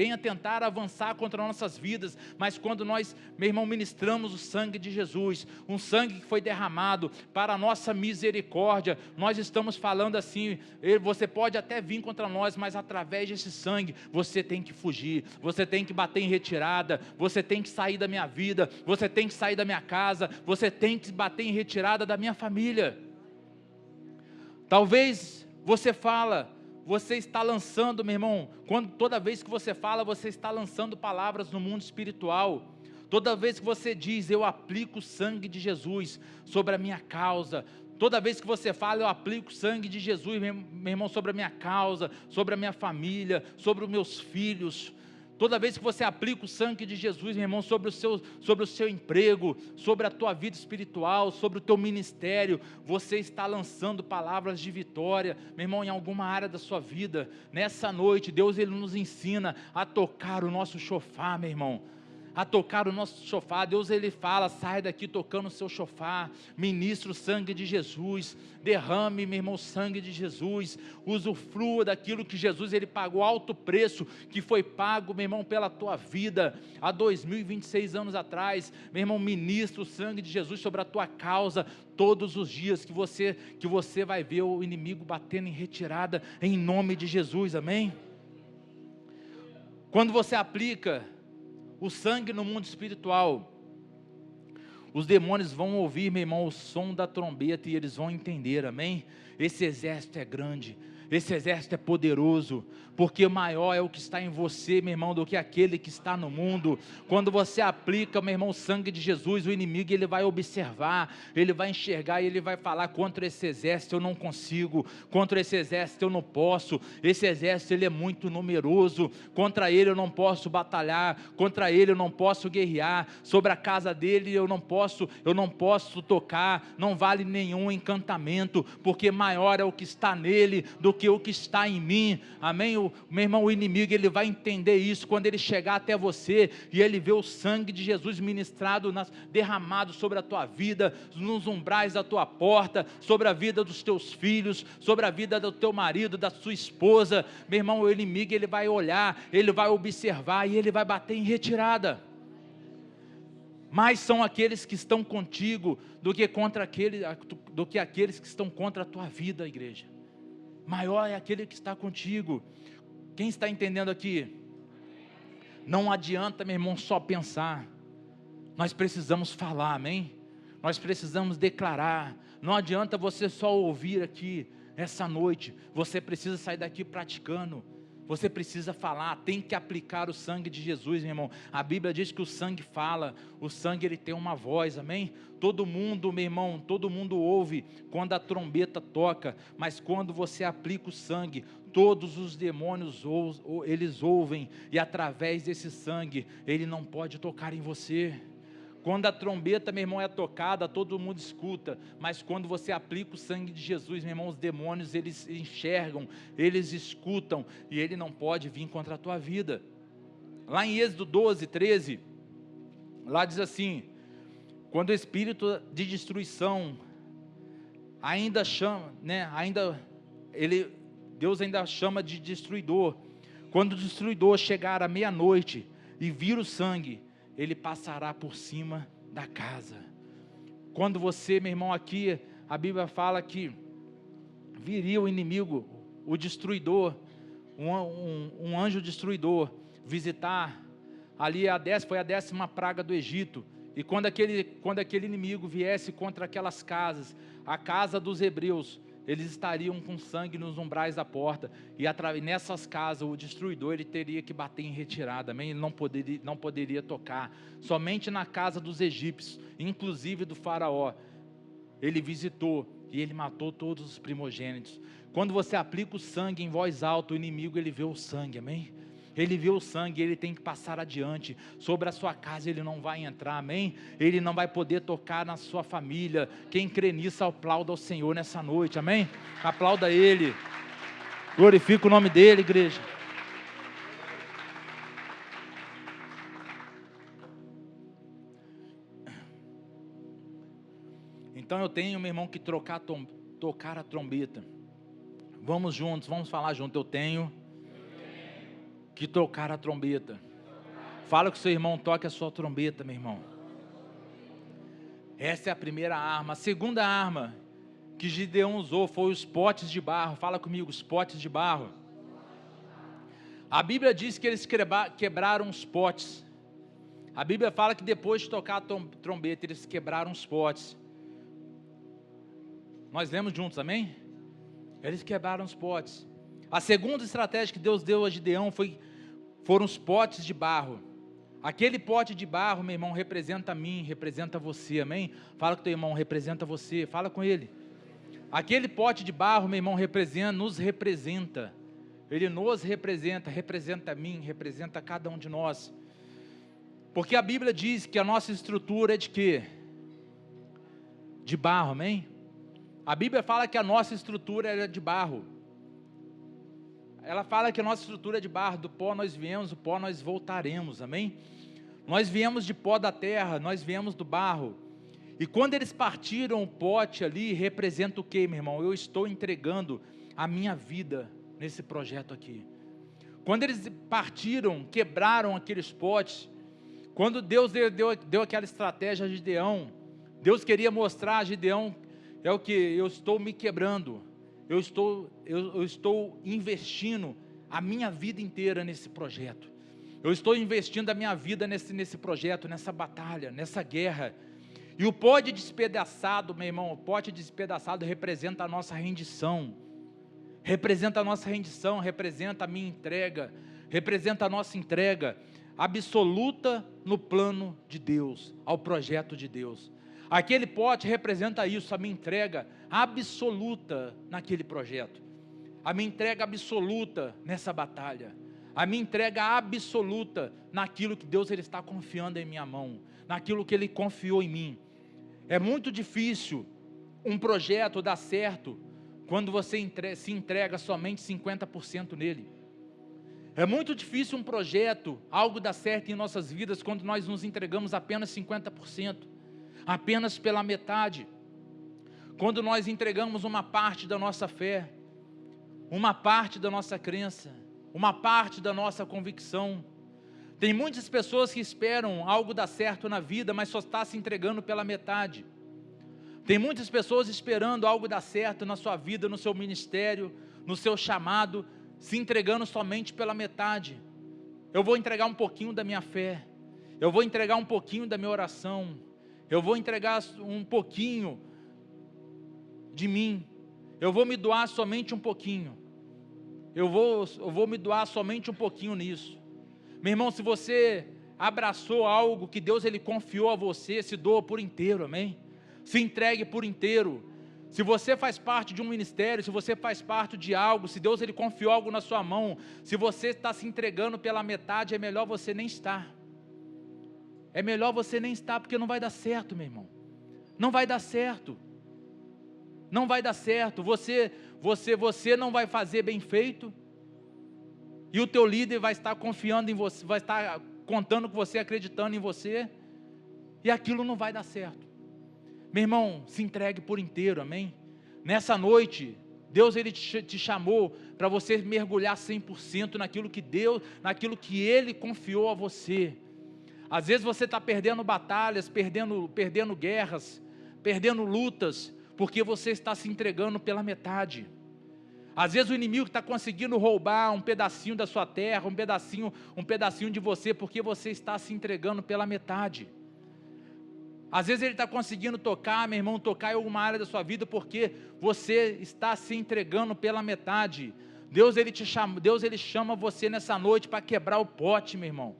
venha tentar avançar contra nossas vidas, mas quando nós, meu irmão, ministramos o sangue de Jesus, um sangue que foi derramado para a nossa misericórdia, nós estamos falando assim: você pode até vir contra nós, mas através desse sangue, você tem que fugir, você tem que bater em retirada, você tem que sair da minha vida, você tem que sair da minha casa, você tem que bater em retirada da minha família. Talvez você fala, você está lançando, meu irmão, toda vez que você fala, você está lançando palavras no mundo espiritual. Toda vez que você diz: eu aplico o sangue de Jesus sobre a minha causa. Toda vez que você fala: eu aplico o sangue de Jesus, meu irmão, sobre a minha causa, sobre a minha família, sobre os meus filhos. Toda vez que você aplica o sangue de Jesus, meu irmão, sobre o seu emprego, sobre a tua vida espiritual, sobre o teu ministério, você está lançando palavras de vitória, meu irmão, em alguma área da sua vida. Nessa noite, Deus, Ele nos ensina a tocar o nosso chofar, meu irmão. A tocar o nosso chofar. Deus, Ele fala: sai daqui tocando o seu chofar, ministra o sangue de Jesus, derrame, meu irmão, o sangue de Jesus, usufrua daquilo que Jesus, Ele pagou alto preço, que foi pago, meu irmão, pela tua vida, há 2026 anos atrás. Meu irmão, ministra o sangue de Jesus sobre a tua causa, todos os dias que você vai ver o inimigo batendo em retirada, em nome de Jesus, amém? Quando você aplica o sangue no mundo espiritual, os demônios vão ouvir, meu irmão, o som da trombeta, e eles vão entender, amém? Esse exército é grande, esse exército é poderoso, porque maior é o que está em você, meu irmão, do que aquele que está no mundo. Quando você aplica, meu irmão, o sangue de Jesus, o inimigo, ele vai observar, ele vai enxergar, e ele vai falar: contra esse exército eu não consigo, contra esse exército eu não posso, esse exército ele é muito numeroso, contra ele eu não posso batalhar, contra ele eu não posso guerrear, sobre a casa dele eu não posso tocar, não vale nenhum encantamento, porque maior é o que está nele do que o que está em mim, amém? Meu irmão, o inimigo, ele vai entender isso quando ele chegar até você, e ele vê o sangue de Jesus ministrado, derramado sobre a tua vida, nos umbrais da tua porta, sobre a vida dos teus filhos, sobre a vida do teu marido, da sua esposa. Meu irmão, o inimigo, ele vai olhar, ele vai observar, e ele vai bater em retirada. Mais são aqueles que estão contigo do que aqueles que estão contra a tua vida, igreja. Maior é aquele que está contigo. Quem está entendendo aqui? Não adianta, meu irmão, só pensar. Nós precisamos falar, amém? Nós precisamos declarar. Não adianta você só ouvir aqui essa noite. Você precisa sair daqui praticando. Você precisa falar, tem que aplicar o sangue de Jesus, meu irmão. A Bíblia diz que o sangue fala, o sangue, ele tem uma voz, amém? Todo mundo, meu irmão, todo mundo ouve quando a trombeta toca, mas quando você aplica o sangue, todos os demônios eles ouvem, e através desse sangue, ele não pode tocar em você. Quando a trombeta, meu irmão, é tocada, todo mundo escuta, mas quando você aplica o sangue de Jesus, meu irmão, os demônios, eles enxergam, eles escutam, e ele não pode vir contra a tua vida. Lá em Êxodo 12, 13, lá diz assim: quando o espírito de destruição ainda chama, Deus ainda chama de destruidor. Quando o destruidor chegar à meia-noite e vir o sangue, ele passará por cima da casa. Quando você, meu irmão, aqui, a Bíblia fala que viria o inimigo, o destruidor, um anjo destruidor, visitar, ali foi a 10ª praga do Egito, e quando aquele inimigo viesse contra aquelas casas, a casa dos hebreus, eles estariam com sangue nos umbrais da porta, e nessas casas o destruidor, ele teria que bater em retirada, amém? Ele não poderia tocar, somente na casa dos egípcios, inclusive do faraó, ele visitou, e ele matou todos os primogênitos. Quando você aplica o sangue em voz alta, o inimigo, ele vê o sangue, amém? Ele vê o sangue, ele tem que passar adiante, sobre a sua casa ele não vai entrar, amém? Ele não vai poder tocar na sua família. Quem crê nisso, aplauda ao Senhor nessa noite, amém? Aplauda Ele, glorifica o nome dEle, igreja. Então eu tenho, meu irmão, que tocar a trombeta. Vamos juntos, vamos falar junto. Eu tenho que tocar a trombeta. Fala com o seu irmão, toque a sua trombeta, meu irmão. Essa é a primeira arma. A segunda arma que Gideão usou foi os potes de barro. Fala comigo, os potes de barro. A Bíblia diz que eles quebraram os potes. A Bíblia fala que depois de tocar a trombeta, eles quebraram os potes. Nós lemos juntos, amém? Eles quebraram os potes. A segunda estratégia que Deus deu a Gideão foram os potes de barro. Aquele pote de barro, meu irmão, representa a mim, representa você, amém? Fala com teu irmão, representa você, fala com ele. Aquele pote de barro, meu irmão, nos representa. Ele nos representa, representa a mim, representa cada um de nós. Porque a Bíblia diz que a nossa estrutura é de quê? De barro, amém? A Bíblia fala que a nossa estrutura é de barro. Ela fala que a nossa estrutura é de barro, do pó nós viemos, do pó nós voltaremos, amém? Nós viemos de pó da terra, nós viemos do barro. E quando eles partiram o pote ali, representa o quê, meu irmão? Eu estou entregando a minha vida nesse projeto aqui. Quando eles partiram, quebraram aqueles potes, quando Deus deu aquela estratégia a Gideão, Deus queria mostrar a Gideão, é o que? Eu estou me quebrando, eu estou investindo a minha vida inteira nesse projeto. Eu estou investindo a minha vida nesse projeto, nessa batalha, nessa guerra. E o pote despedaçado, meu irmão, o pote despedaçado representa a nossa rendição. Representa a nossa rendição, representa a minha entrega, representa a nossa entrega absoluta no plano de Deus, ao projeto de Deus. Aquele pote representa isso, a minha entrega absoluta naquele projeto, a minha entrega absoluta nessa batalha, a minha entrega absoluta naquilo que Deus ele está confiando em minha mão, naquilo que Ele confiou em mim. É muito difícil um projeto dar certo quando você se entrega somente 50% nele. É muito difícil um projeto, algo dar certo em nossas vidas quando nós nos entregamos apenas 50%, apenas pela metade. Quando nós entregamos uma parte da nossa fé, uma parte da nossa crença, uma parte da nossa convicção. Tem muitas pessoas que esperam algo dar certo na vida, mas só está se entregando pela metade. Tem muitas pessoas esperando algo dar certo na sua vida, no seu ministério, no seu chamado, se entregando somente pela metade. Eu vou entregar um pouquinho da minha fé, eu vou entregar um pouquinho da minha oração, eu vou entregar um pouquinho de mim, eu vou me doar somente um pouquinho, eu vou me doar somente um pouquinho nisso. Meu irmão, se você abraçou algo que Deus ele confiou a você, se doa por inteiro, amém? Se entregue por inteiro. Se você faz parte de um ministério, se você faz parte de algo, se Deus ele confiou algo na sua mão, se você está se entregando pela metade, é melhor você nem estar. É melhor você nem estar, porque não vai dar certo, meu irmão. Não vai dar certo. Não vai dar certo. Você não vai fazer bem feito. E o teu líder vai estar confiando em você, vai estar contando com você, acreditando em você. E aquilo não vai dar certo. Meu irmão, se entregue por inteiro, amém? Nessa noite, Deus ele te chamou para você mergulhar 100% naquilo que Ele confiou a você. Às vezes você está perdendo batalhas, perdendo guerras, perdendo lutas, porque você está se entregando pela metade. Às vezes o inimigo está conseguindo roubar um pedacinho da sua terra, um pedacinho de você, porque você está se entregando pela metade. Às vezes ele está conseguindo tocar, meu irmão, tocar em alguma área da sua vida, porque você está se entregando pela metade. Deus ele chama você nessa noite para quebrar o pote, meu irmão,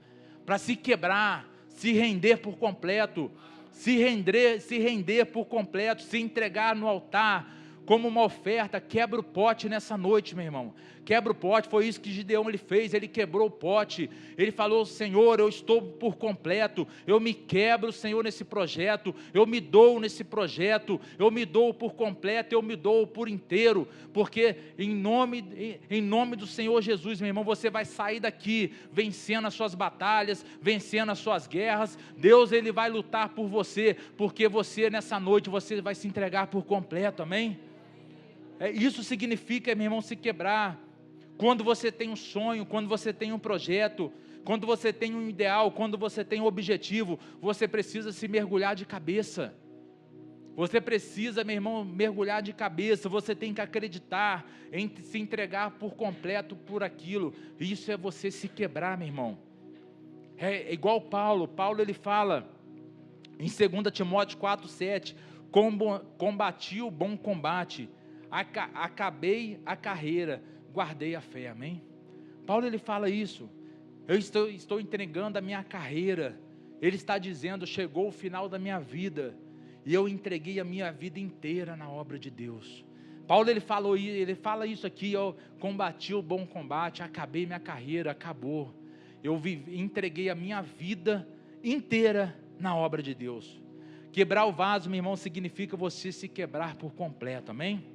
para se quebrar, se render por completo, se render por completo, se entregar no altar, como uma oferta. Quebra o pote nessa noite, meu irmão, quebra o pote. Foi isso que Gideão ele fez, ele quebrou o pote. Ele falou: Senhor, eu estou por completo, eu me quebro, Senhor, nesse projeto, eu me dou nesse projeto, eu me dou por completo, eu me dou por inteiro, porque em nome do Senhor Jesus, meu irmão, você vai sair daqui vencendo as suas batalhas, vencendo as suas guerras. Deus ele vai lutar por você, porque você nessa noite, você vai se entregar por completo, amém? Isso significa, meu irmão, se quebrar. Quando você tem um sonho, quando você tem um projeto, quando você tem um ideal, quando você tem um objetivo, você precisa se mergulhar de cabeça. Você precisa, meu irmão, mergulhar de cabeça. Você tem que acreditar, em se entregar por completo por aquilo. Isso é você se quebrar, meu irmão. É igual Paulo. Paulo, ele fala em 2 Timóteo 4,7: combati o bom combate, acabei a carreira, guardei a fé. Amém? Paulo, ele fala isso. Eu estou entregando a minha carreira. Ele está dizendo: chegou o final da minha vida, e eu entreguei a minha vida inteira na obra de Deus. Paulo, ele fala isso aqui: eu combati o bom combate, acabei minha carreira, acabou. Eu entreguei a minha vida inteira na obra de Deus. Quebrar o vaso, meu irmão, significa você se quebrar por completo. Amém?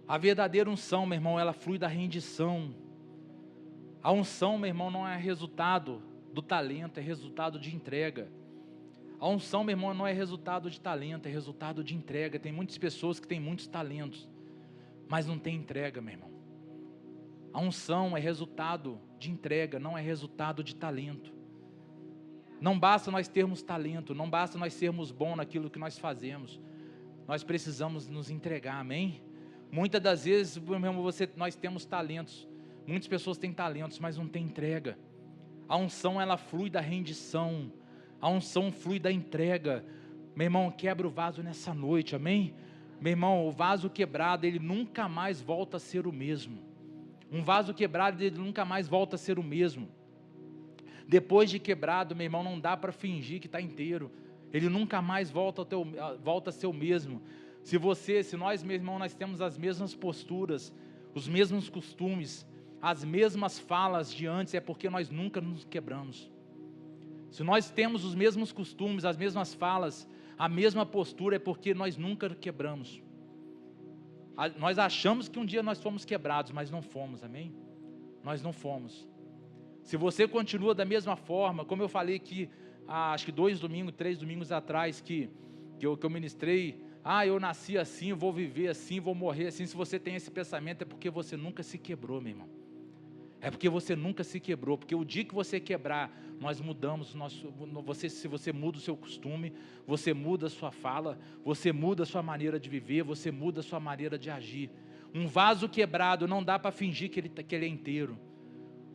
A verdadeira unção, meu irmão, ela flui da rendição. A unção, meu irmão, não é resultado do talento, é resultado de entrega. A unção, meu irmão, não é resultado de talento, é resultado de entrega. Tem muitas pessoas que têm muitos talentos, mas não tem entrega, meu irmão. A unção é resultado de entrega, não é resultado de talento. Não basta nós termos talento, não basta nós sermos bons naquilo que nós fazemos. Nós precisamos nos entregar, amém? Muitas das vezes, meu irmão, nós temos talentos. Muitas pessoas têm talentos, mas não têm entrega. A unção, ela flui da rendição. A unção flui da entrega. Meu irmão, quebra o vaso nessa noite, amém? Meu irmão, o vaso quebrado, ele nunca mais volta a ser o mesmo. Um vaso quebrado, ele nunca mais volta a ser o mesmo. Depois de quebrado, meu irmão, não dá para fingir que está inteiro. Ele nunca mais volta a ser o mesmo. Se nós, meu irmão, nós temos as mesmas posturas, os mesmos costumes, as mesmas falas de antes, é porque nós nunca nos quebramos. Se nós temos os mesmos costumes, as mesmas falas, a mesma postura, é porque nós nunca quebramos. Nós achamos que um dia nós fomos quebrados, mas não fomos, amém? Nós não fomos. Se você continua da mesma forma, como eu falei aqui, acho que 3 domingos atrás, que eu ministrei, eu nasci assim, vou viver assim, vou morrer assim. Se você tem esse pensamento, é porque você nunca se quebrou, meu irmão. É porque você nunca se quebrou, porque o dia que você quebrar, nós mudamos, se você muda o seu costume, você muda a sua fala, você muda a sua maneira de viver, você muda a sua maneira de agir. Um vaso quebrado não dá para fingir que ele é inteiro.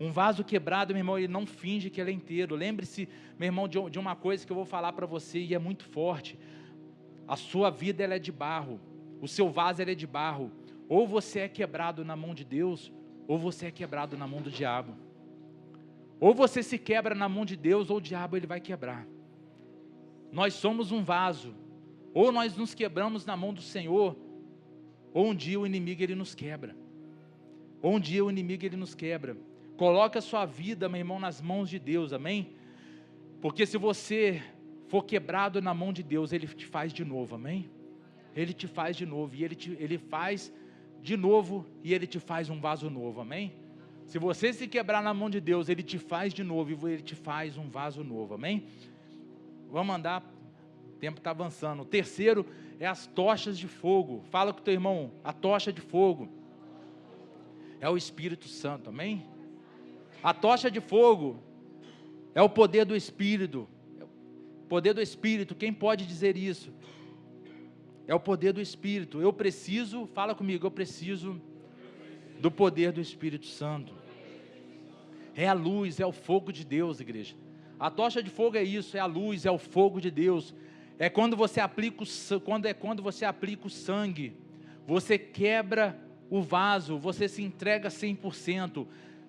Um vaso quebrado, meu irmão, ele não finge que ele é inteiro. Lembre-se, meu irmão, de uma coisa que eu vou falar para você, e é muito forte. A sua vida, ela é de barro, o seu vaso, ele é de barro. Ou você é quebrado na mão de Deus, ou você é quebrado na mão do diabo. Ou você se quebra na mão de Deus, ou o diabo, ele vai quebrar. Nós somos um vaso. Ou nós nos quebramos na mão do Senhor, ou um dia o inimigo, ele nos quebra. Ou um dia o inimigo, ele nos quebra. Coloque a sua vida, meu irmão, nas mãos de Deus, amém? Porque se você for quebrado na mão de Deus, Ele te faz de novo, amém? Ele te faz de novo, e Ele faz de novo, e Ele te faz um vaso novo, amém? Se você se quebrar na mão de Deus, Ele te faz de novo, e Ele te faz um vaso novo, amém? Vamos andar, o tempo está avançando. O terceiro é as tochas de fogo. Fala com o teu irmão, a tocha de fogo é o Espírito Santo, amém? A tocha de fogo é o poder do Espírito. Poder do Espírito, quem pode dizer isso? É o poder do Espírito. Fala comigo, eu preciso do poder do Espírito Santo. É a luz, é o fogo de Deus, igreja. A tocha de fogo é isso, é a luz, é o fogo de Deus. É quando você aplica o sangue, você quebra o vaso, você se entrega 100%.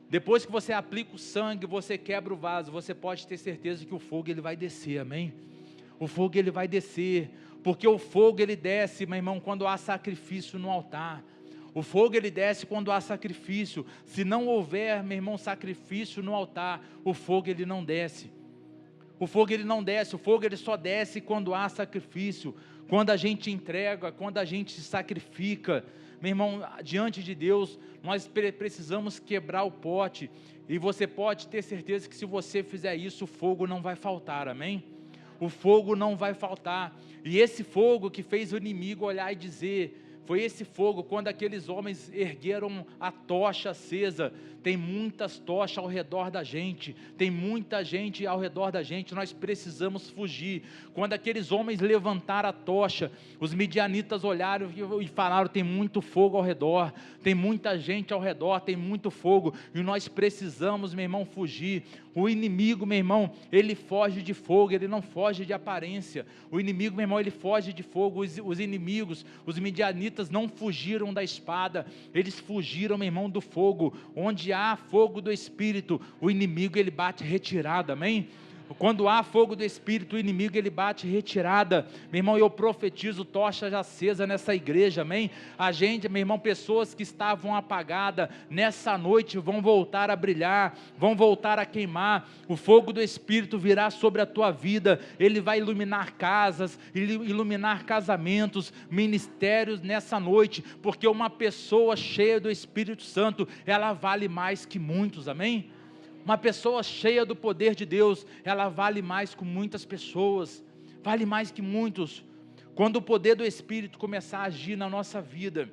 Depois que você aplica o sangue, você quebra o vaso, você pode ter certeza que o fogo, ele vai descer, amém? O fogo, ele vai descer, porque o fogo, ele desce, meu irmão, quando há sacrifício no altar. O fogo, ele desce quando há sacrifício. Se não houver, meu irmão, sacrifício no altar, o fogo, ele não desce. O fogo, ele não desce, o fogo, ele só desce quando há sacrifício, quando a gente entrega, quando a gente se sacrifica. Meu irmão, diante de Deus, nós precisamos quebrar o pote, e você pode ter certeza que se você fizer isso, o fogo não vai faltar, amém? O fogo não vai faltar, e esse fogo que fez o inimigo olhar e dizer, Foi esse fogo, quando aqueles homens ergueram a tocha acesa. Tem muitas tochas ao redor da gente, tem muita gente ao redor da gente, nós precisamos fugir. Quando aqueles homens levantaram a tocha, os midianitas olharam e falaram: tem muito fogo ao redor, tem muita gente ao redor, tem muito fogo, e nós precisamos, meu irmão, fugir. O inimigo, meu irmão, ele foge de fogo, ele não foge de aparência. O inimigo, meu irmão, ele foge de fogo. Os inimigos, os midianitas não fugiram da espada, eles fugiram, meu irmão, do fogo. Onde há fogo do Espírito, o inimigo ele bate retirada, amém? Quando há fogo do Espírito, o inimigo ele bate retirada. Meu irmão, eu profetizo tochas acesas nessa igreja, amém? A gente, meu irmão, pessoas que estavam apagadas, nessa noite vão voltar a brilhar, vão voltar a queimar. O fogo do Espírito virá sobre a tua vida, ele vai iluminar casas, iluminar casamentos, ministérios nessa noite, porque uma pessoa cheia do Espírito Santo, ela vale mais que muitos, amém? Uma pessoa cheia do poder de Deus, ela vale mais que muitas pessoas, vale mais que muitos. Quando o poder do Espírito começar a agir na nossa vida,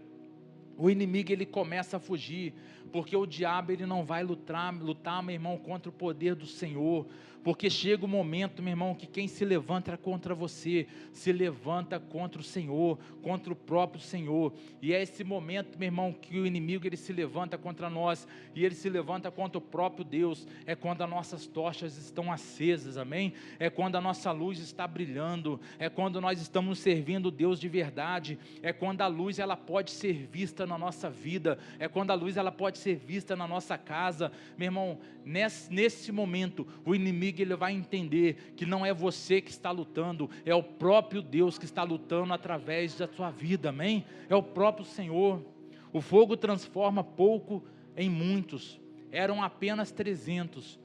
o inimigo ele começa a fugir, porque o diabo ele não vai lutar, meu irmão, contra o poder do Senhor, porque chega o momento, meu irmão, que quem se levanta contra você, se levanta contra o Senhor, contra o próprio Senhor, e é esse momento, meu irmão, que o inimigo ele se levanta contra nós, e ele se levanta contra o próprio Deus, é quando as nossas tochas estão acesas, amém? É quando a nossa luz está brilhando, é quando nós estamos servindo Deus de verdade, é quando a luz ela pode ser vista na nossa vida, é quando a luz ela pode ser vista na nossa casa, meu irmão, nesse momento, o inimigo ele vai entender que não é você que está lutando, é o próprio Deus que está lutando através da sua vida, amém? É o próprio Senhor. O fogo transforma pouco em muitos, eram apenas 300,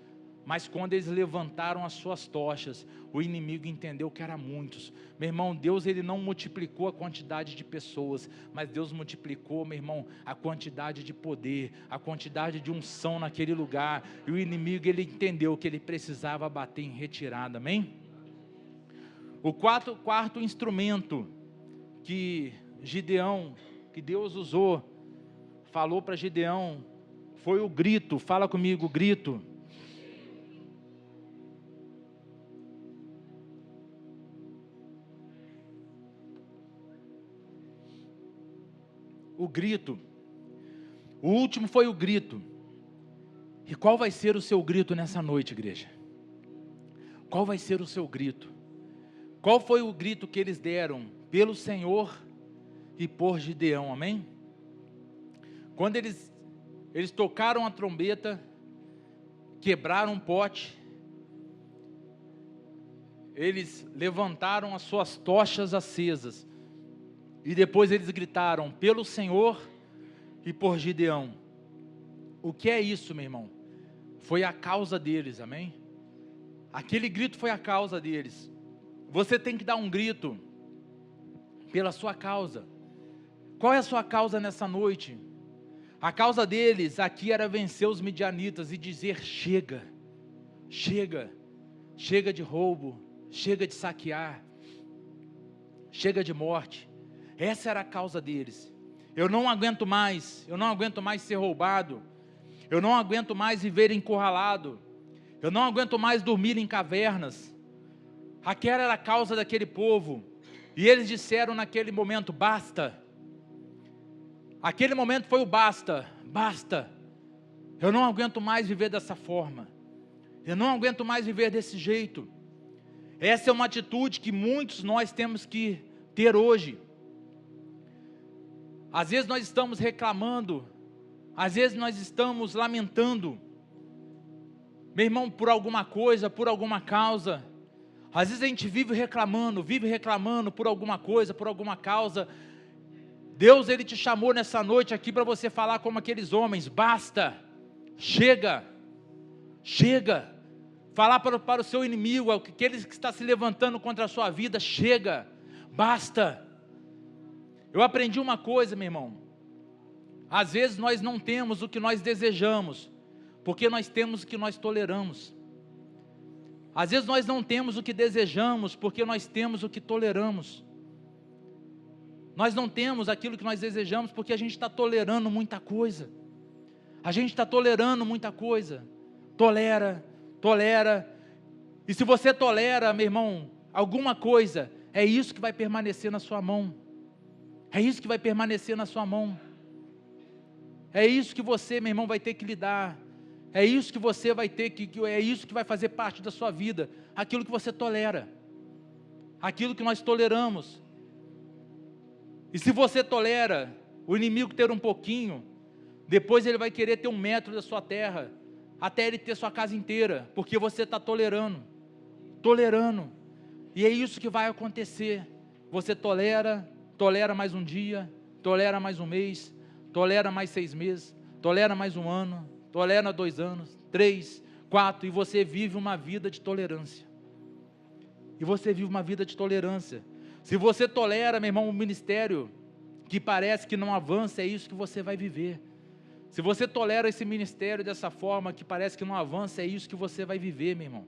mas quando eles levantaram as suas tochas, o inimigo entendeu que eram muitos. Meu irmão, Deus ele não multiplicou a quantidade de pessoas, mas Deus multiplicou, meu irmão, a quantidade de poder, a quantidade de unção naquele lugar, e o inimigo ele entendeu que ele precisava bater em retirada, amém? O quarto instrumento que Gideão, que Deus usou, falou para Gideão, foi o grito. Fala comigo, grito. O grito. O último foi o grito. E qual vai ser o seu grito nessa noite, igreja? Qual vai ser o seu grito? Qual foi o grito que eles deram pelo Senhor e por Gideão, amém? Quando eles tocaram a trombeta, quebraram um pote, eles levantaram as suas tochas acesas, e depois eles gritaram pelo Senhor e por Gideão. O que é isso, meu irmão? Foi a causa deles, amém? Aquele grito foi a causa deles. Você tem que dar um grito pela sua causa. Qual é a sua causa nessa noite? A causa deles aqui era vencer os midianitas e dizer: chega, chega, chega de roubo, chega de saquear, chega de morte. Essa era a causa deles. Eu não aguento mais ser roubado, eu não aguento mais viver encurralado, eu não aguento mais dormir em cavernas. Aquela era a causa daquele povo, e eles disseram naquele momento: basta. Aquele momento foi o basta, basta. Eu não aguento mais viver dessa forma, eu não aguento mais viver desse jeito. Essa é uma atitude que muitos nós temos que ter hoje. Às vezes nós estamos reclamando, às vezes nós estamos lamentando, meu irmão, por alguma coisa, por alguma causa. Às vezes a gente vive reclamando por alguma coisa, por alguma causa. Deus ele te chamou nessa noite aqui para você falar como aqueles homens: basta, chega, chega. Falar para o seu inimigo, aquele que está se levantando contra a sua vida: chega, basta. Eu aprendi uma coisa, meu irmão, às vezes nós não temos o que nós desejamos, porque nós temos o que nós toleramos. Às vezes nós não temos o que desejamos, porque nós temos o que toleramos. Nós não temos aquilo que nós desejamos porque a gente está tolerando muita coisa. A gente está tolerando muita coisa. Tolera. E se você tolera, meu irmão, alguma coisa, é isso que vai permanecer na sua mão. É isso que vai permanecer na sua mão. É isso que você, meu irmão, vai ter que lidar. É isso que você vai ter que, é isso que vai fazer parte da sua vida. Aquilo que você tolera. Aquilo que nós toleramos. E se você tolera o inimigo ter um pouquinho, depois ele vai querer ter 1 metro da sua terra, até ele ter sua casa inteira, porque você está tolerando. E é isso que vai acontecer. Você tolera mais um dia, tolera mais um mês, tolera mais 6 meses, tolera mais 1 ano, tolera 2 anos, 3, 4, e você vive uma vida de tolerância. Se você tolera, meu irmão, um ministério que parece que não avança, é isso que você vai viver. Se você tolera esse ministério dessa forma, que parece que não avança, é isso que você vai viver, meu irmão.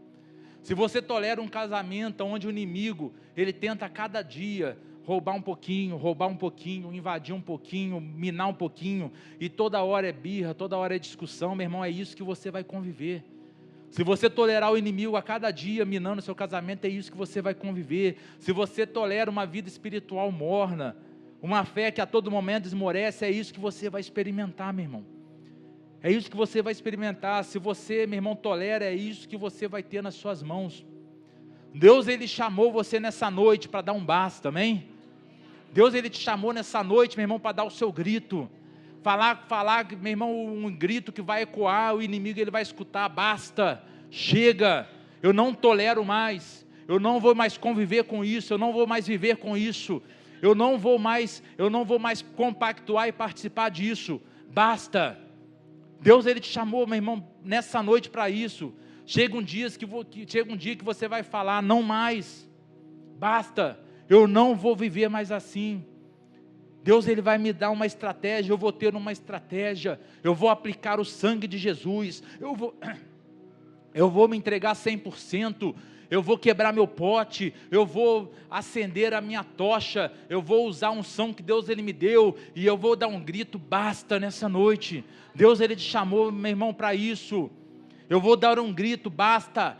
Se você tolera um casamento onde o inimigo, ele tenta a cada dia roubar um pouquinho, invadir um pouquinho, minar um pouquinho, e toda hora é birra, toda hora é discussão, meu irmão, é isso que você vai conviver. Se você tolerar o inimigo a cada dia minando seu casamento, é isso que você vai conviver. Se você tolera uma vida espiritual morna, uma fé que a todo momento esmorece, é isso que você vai experimentar, meu irmão. É isso que você vai experimentar. Se você, meu irmão, tolera, é isso que você vai ter nas suas mãos. Deus, ele chamou você nessa noite para dar um basta, amém? Deus, ele te chamou nessa noite, meu irmão, para dar o seu grito. Falar, meu irmão, um grito que vai ecoar, o inimigo ele vai escutar, basta, chega, eu não tolero mais, eu não vou mais conviver com isso, eu não vou mais viver com isso, eu não vou mais compactuar e participar disso, basta. Deus, ele te chamou, meu irmão, nessa noite para isso. Chega um dia que você vai falar, não mais, basta, eu não vou viver mais assim. Deus, ele vai me dar uma estratégia, eu vou ter uma estratégia, eu vou aplicar o sangue de Jesus, eu vou me entregar 100%, eu vou quebrar meu pote, eu vou acender a minha tocha, eu vou usar a unção que Deus, ele me deu, e eu vou dar um grito, basta nessa noite. Deus, ele te chamou, meu irmão, para isso. Eu vou dar um grito, basta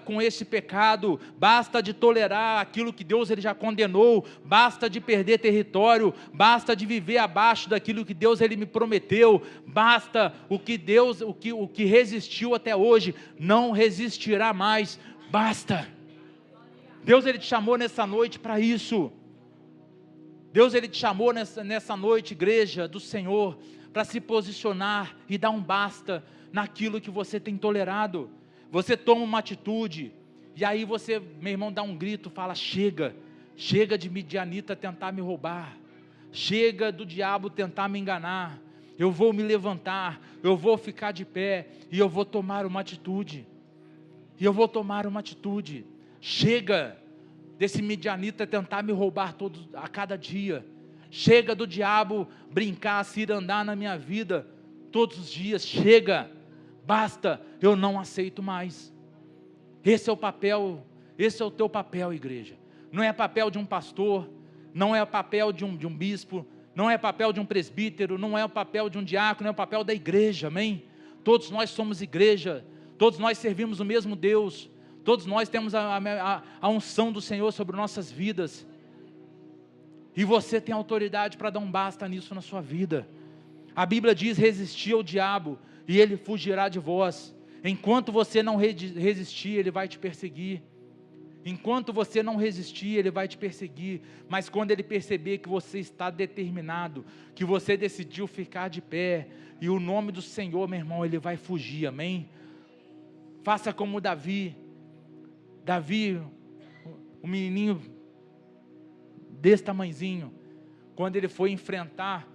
com esse pecado, basta de tolerar aquilo que Deus, ele já condenou, basta de perder território, basta de viver abaixo daquilo que Deus, ele me prometeu, basta o que resistiu até hoje, não resistirá mais, basta. Deus, ele te chamou nessa noite para isso. Deus, ele te chamou nessa noite, igreja do Senhor, para se posicionar e dar um basta naquilo que você tem tolerado. Você toma uma atitude, e aí você, meu irmão, dá um grito, fala, chega de midianita tentar me roubar, chega do diabo tentar me enganar, eu vou me levantar, eu vou ficar de pé, e eu vou tomar uma atitude, chega desse midianita tentar me roubar a cada dia, chega do diabo brincar, cirandar na minha vida, todos os dias, chega, basta, eu não aceito mais. Esse é o teu papel, igreja. Não é papel de um pastor, não é papel de um bispo, não é papel de um presbítero, não é o papel de um diácono, é o papel da igreja, amém? Todos nós somos igreja, todos nós servimos o mesmo Deus, todos nós temos a unção do Senhor sobre nossas vidas, e você tem autoridade para dar um basta nisso na sua vida. A Bíblia diz, resistir ao diabo, e ele fugirá de vós. Enquanto você não resistir, ele vai te perseguir. Enquanto você não resistir, ele vai te perseguir. Mas quando ele perceber que você está determinado, que você decidiu ficar de pé, e o nome do Senhor, meu irmão, ele vai fugir, amém? Faça como Davi, um menininho desse tamanhozinho, quando ele foi enfrentar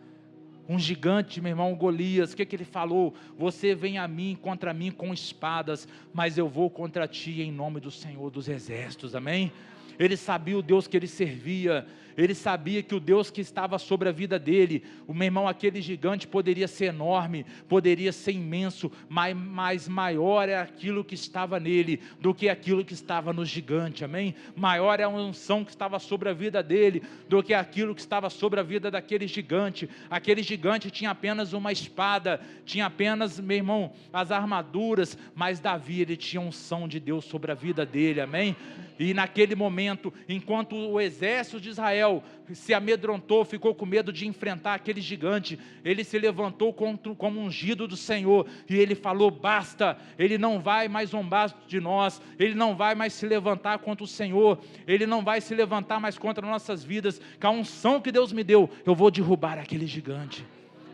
um gigante, meu irmão, Golias, o que ele falou? Você vem contra mim com espadas, mas eu vou contra ti em nome do Senhor dos Exércitos, amém? ele sabia o Deus que ele servia, ele sabia que o Deus que estava sobre a vida dele, o meu irmão, aquele gigante poderia ser enorme, poderia ser imenso, mas maior é aquilo que estava nele, do que aquilo que estava no gigante, amém? Maior é a unção que estava sobre a vida dele, do que aquilo que estava sobre a vida daquele gigante. Aquele gigante tinha apenas uma espada, tinha apenas, meu irmão, as armaduras, mas Davi, ele tinha a unção de Deus sobre a vida dele, amém? E naquele momento, enquanto o exército de Israel se amedrontou, ficou com medo de enfrentar aquele gigante, ele se levantou como ungido do Senhor, e ele falou: basta, ele não vai mais zombar de nós, ele não vai mais se levantar contra o Senhor, ele não vai se levantar mais contra nossas vidas, com a unção que Deus me deu, eu vou derrubar aquele gigante.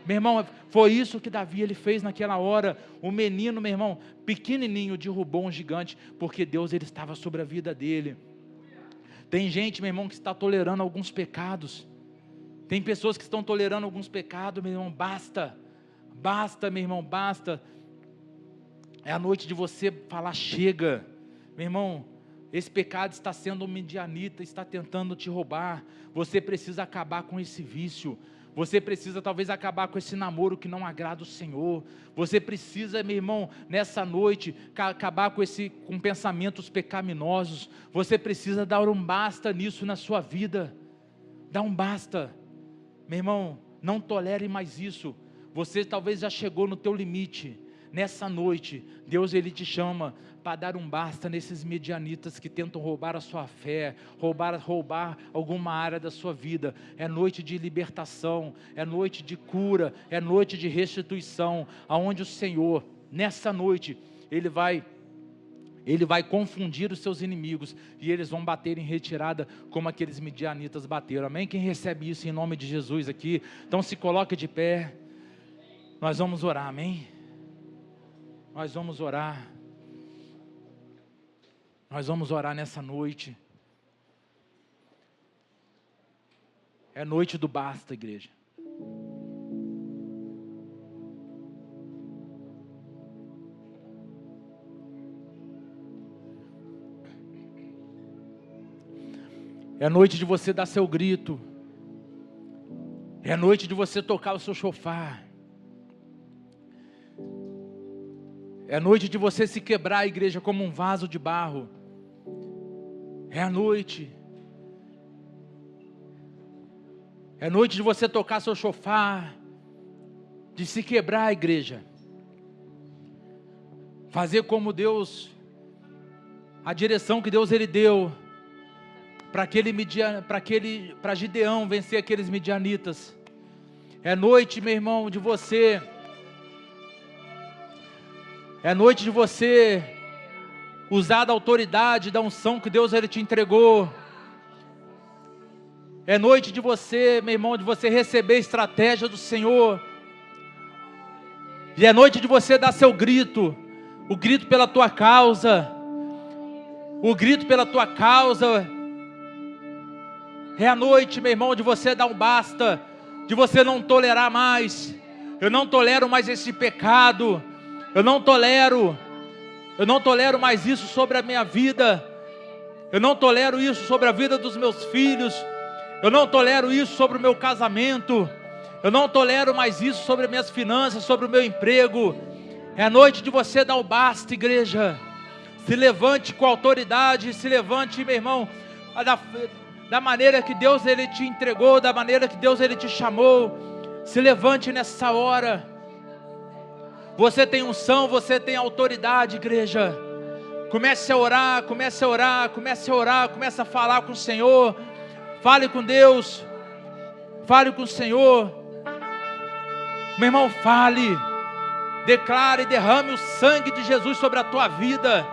Meu irmão, foi isso que Davi ele fez naquela hora. O menino, meu irmão, pequenininho, derrubou um gigante, porque Deus ele estava sobre a vida dele. Tem gente, meu irmão, que está tolerando alguns pecados. Tem pessoas que estão tolerando alguns pecados, meu irmão. Basta, meu irmão, basta. É a noite de você falar: chega, meu irmão. Esse pecado está sendo um midianita, está tentando te roubar. Você precisa acabar com esse vício. Você precisa talvez acabar com esse namoro que não agrada o Senhor. Você precisa, meu irmão, nessa noite, acabar com pensamentos pecaminosos. Você precisa dar um basta nisso na sua vida. Dá um basta. Meu irmão, não tolere mais isso. Você talvez já chegou no teu limite. Nessa noite, Deus ele te chama para dar um basta nesses midianitas que tentam roubar a sua fé, roubar alguma área da sua vida. É noite de libertação, é noite de cura, é noite de restituição, aonde o Senhor, nessa noite, Ele vai confundir os seus inimigos, e eles vão bater em retirada, como aqueles midianitas bateram, amém? Quem recebe isso em nome de Jesus aqui? Então se coloque de pé, nós vamos orar, amém? Nós vamos orar. Nós vamos orar nessa noite. É noite do basta, igreja. É noite de você dar seu grito. É noite de você tocar o seu chofar. É noite de você se quebrar, igreja, como um vaso de barro. É a noite. É noite de você tocar seu chofar, de se quebrar, igreja. Fazer como a direção que Deus ele deu para Gideão vencer aqueles midianitas. É noite, meu irmão, de você. É noite de você usar da autoridade, da unção que Deus ele te entregou. É noite de você, meu irmão, de você receber a estratégia do Senhor. E é noite de você dar seu grito, o grito pela tua causa. O grito pela tua causa. É a noite, meu irmão, de você dar um basta, de você não tolerar mais. Eu não tolero mais esse pecado. Eu não tolero mais isso sobre a minha vida. Eu não tolero isso sobre a vida dos meus filhos. Eu não tolero isso sobre o meu casamento. Eu não tolero mais isso sobre as minhas finanças, sobre o meu emprego. É a noite de você dar o basta, igreja. Se levante com autoridade, se levante, meu irmão, da maneira que Deus ele te entregou, da maneira que Deus ele te chamou. Se levante nessa hora. Você tem unção, você tem autoridade, igreja. Comece a orar, comece a orar, comece a orar, comece a falar com o Senhor. Fale com Deus. Fale com o Senhor. Meu irmão, fale. Declare e derrame o sangue de Jesus sobre a tua vida.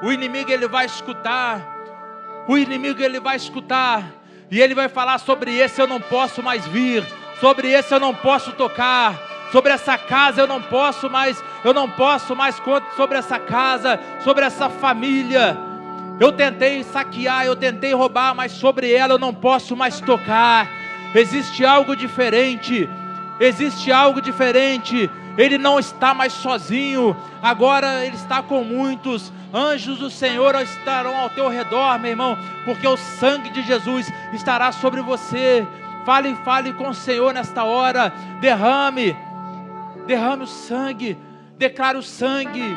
O inimigo ele vai escutar. O inimigo ele vai escutar. E ele vai falar: sobre esse eu não posso mais vir. Sobre esse eu não posso tocar. Sobre essa casa eu não posso mais sobre essa casa, sobre essa família. Eu tentei saquear, eu tentei roubar, mas sobre ela eu não posso mais tocar. Existe algo diferente. Existe algo diferente. Ele não está mais sozinho, agora Ele está com muitos. Anjos do Senhor estarão ao teu redor, meu irmão, porque o sangue de Jesus estará sobre você. Fale com o Senhor nesta hora. Derrame o sangue, declare o sangue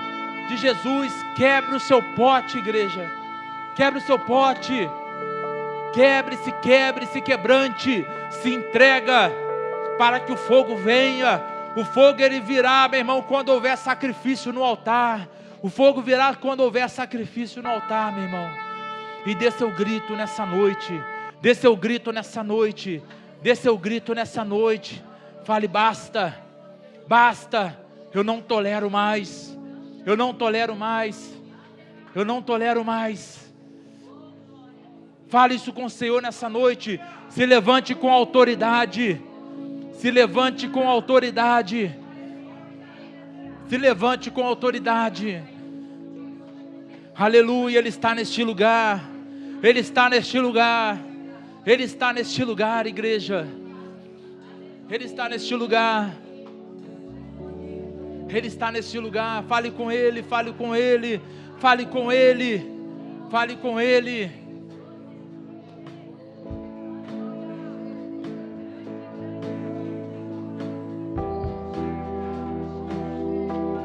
de Jesus. Quebre o seu pote, igreja, quebre o seu pote, quebre-se, quebrante, se entrega para que o fogo venha. O fogo ele virá, meu irmão, quando houver sacrifício no altar. O fogo virá quando houver sacrifício no altar, meu irmão. E dê seu grito nessa noite, dê seu grito nessa noite, dê seu grito nessa noite. Fale: basta, basta, eu não tolero mais, eu não tolero mais, eu não tolero mais. Fale isso com o Senhor nessa noite. Se levante com autoridade, se levante com autoridade, se levante com autoridade. Aleluia, Ele está neste lugar, Ele está neste lugar, Ele está neste lugar, igreja, Ele está neste lugar, Ele está neste lugar. Fale com Ele, fale com Ele, fale com Ele, fale com Ele.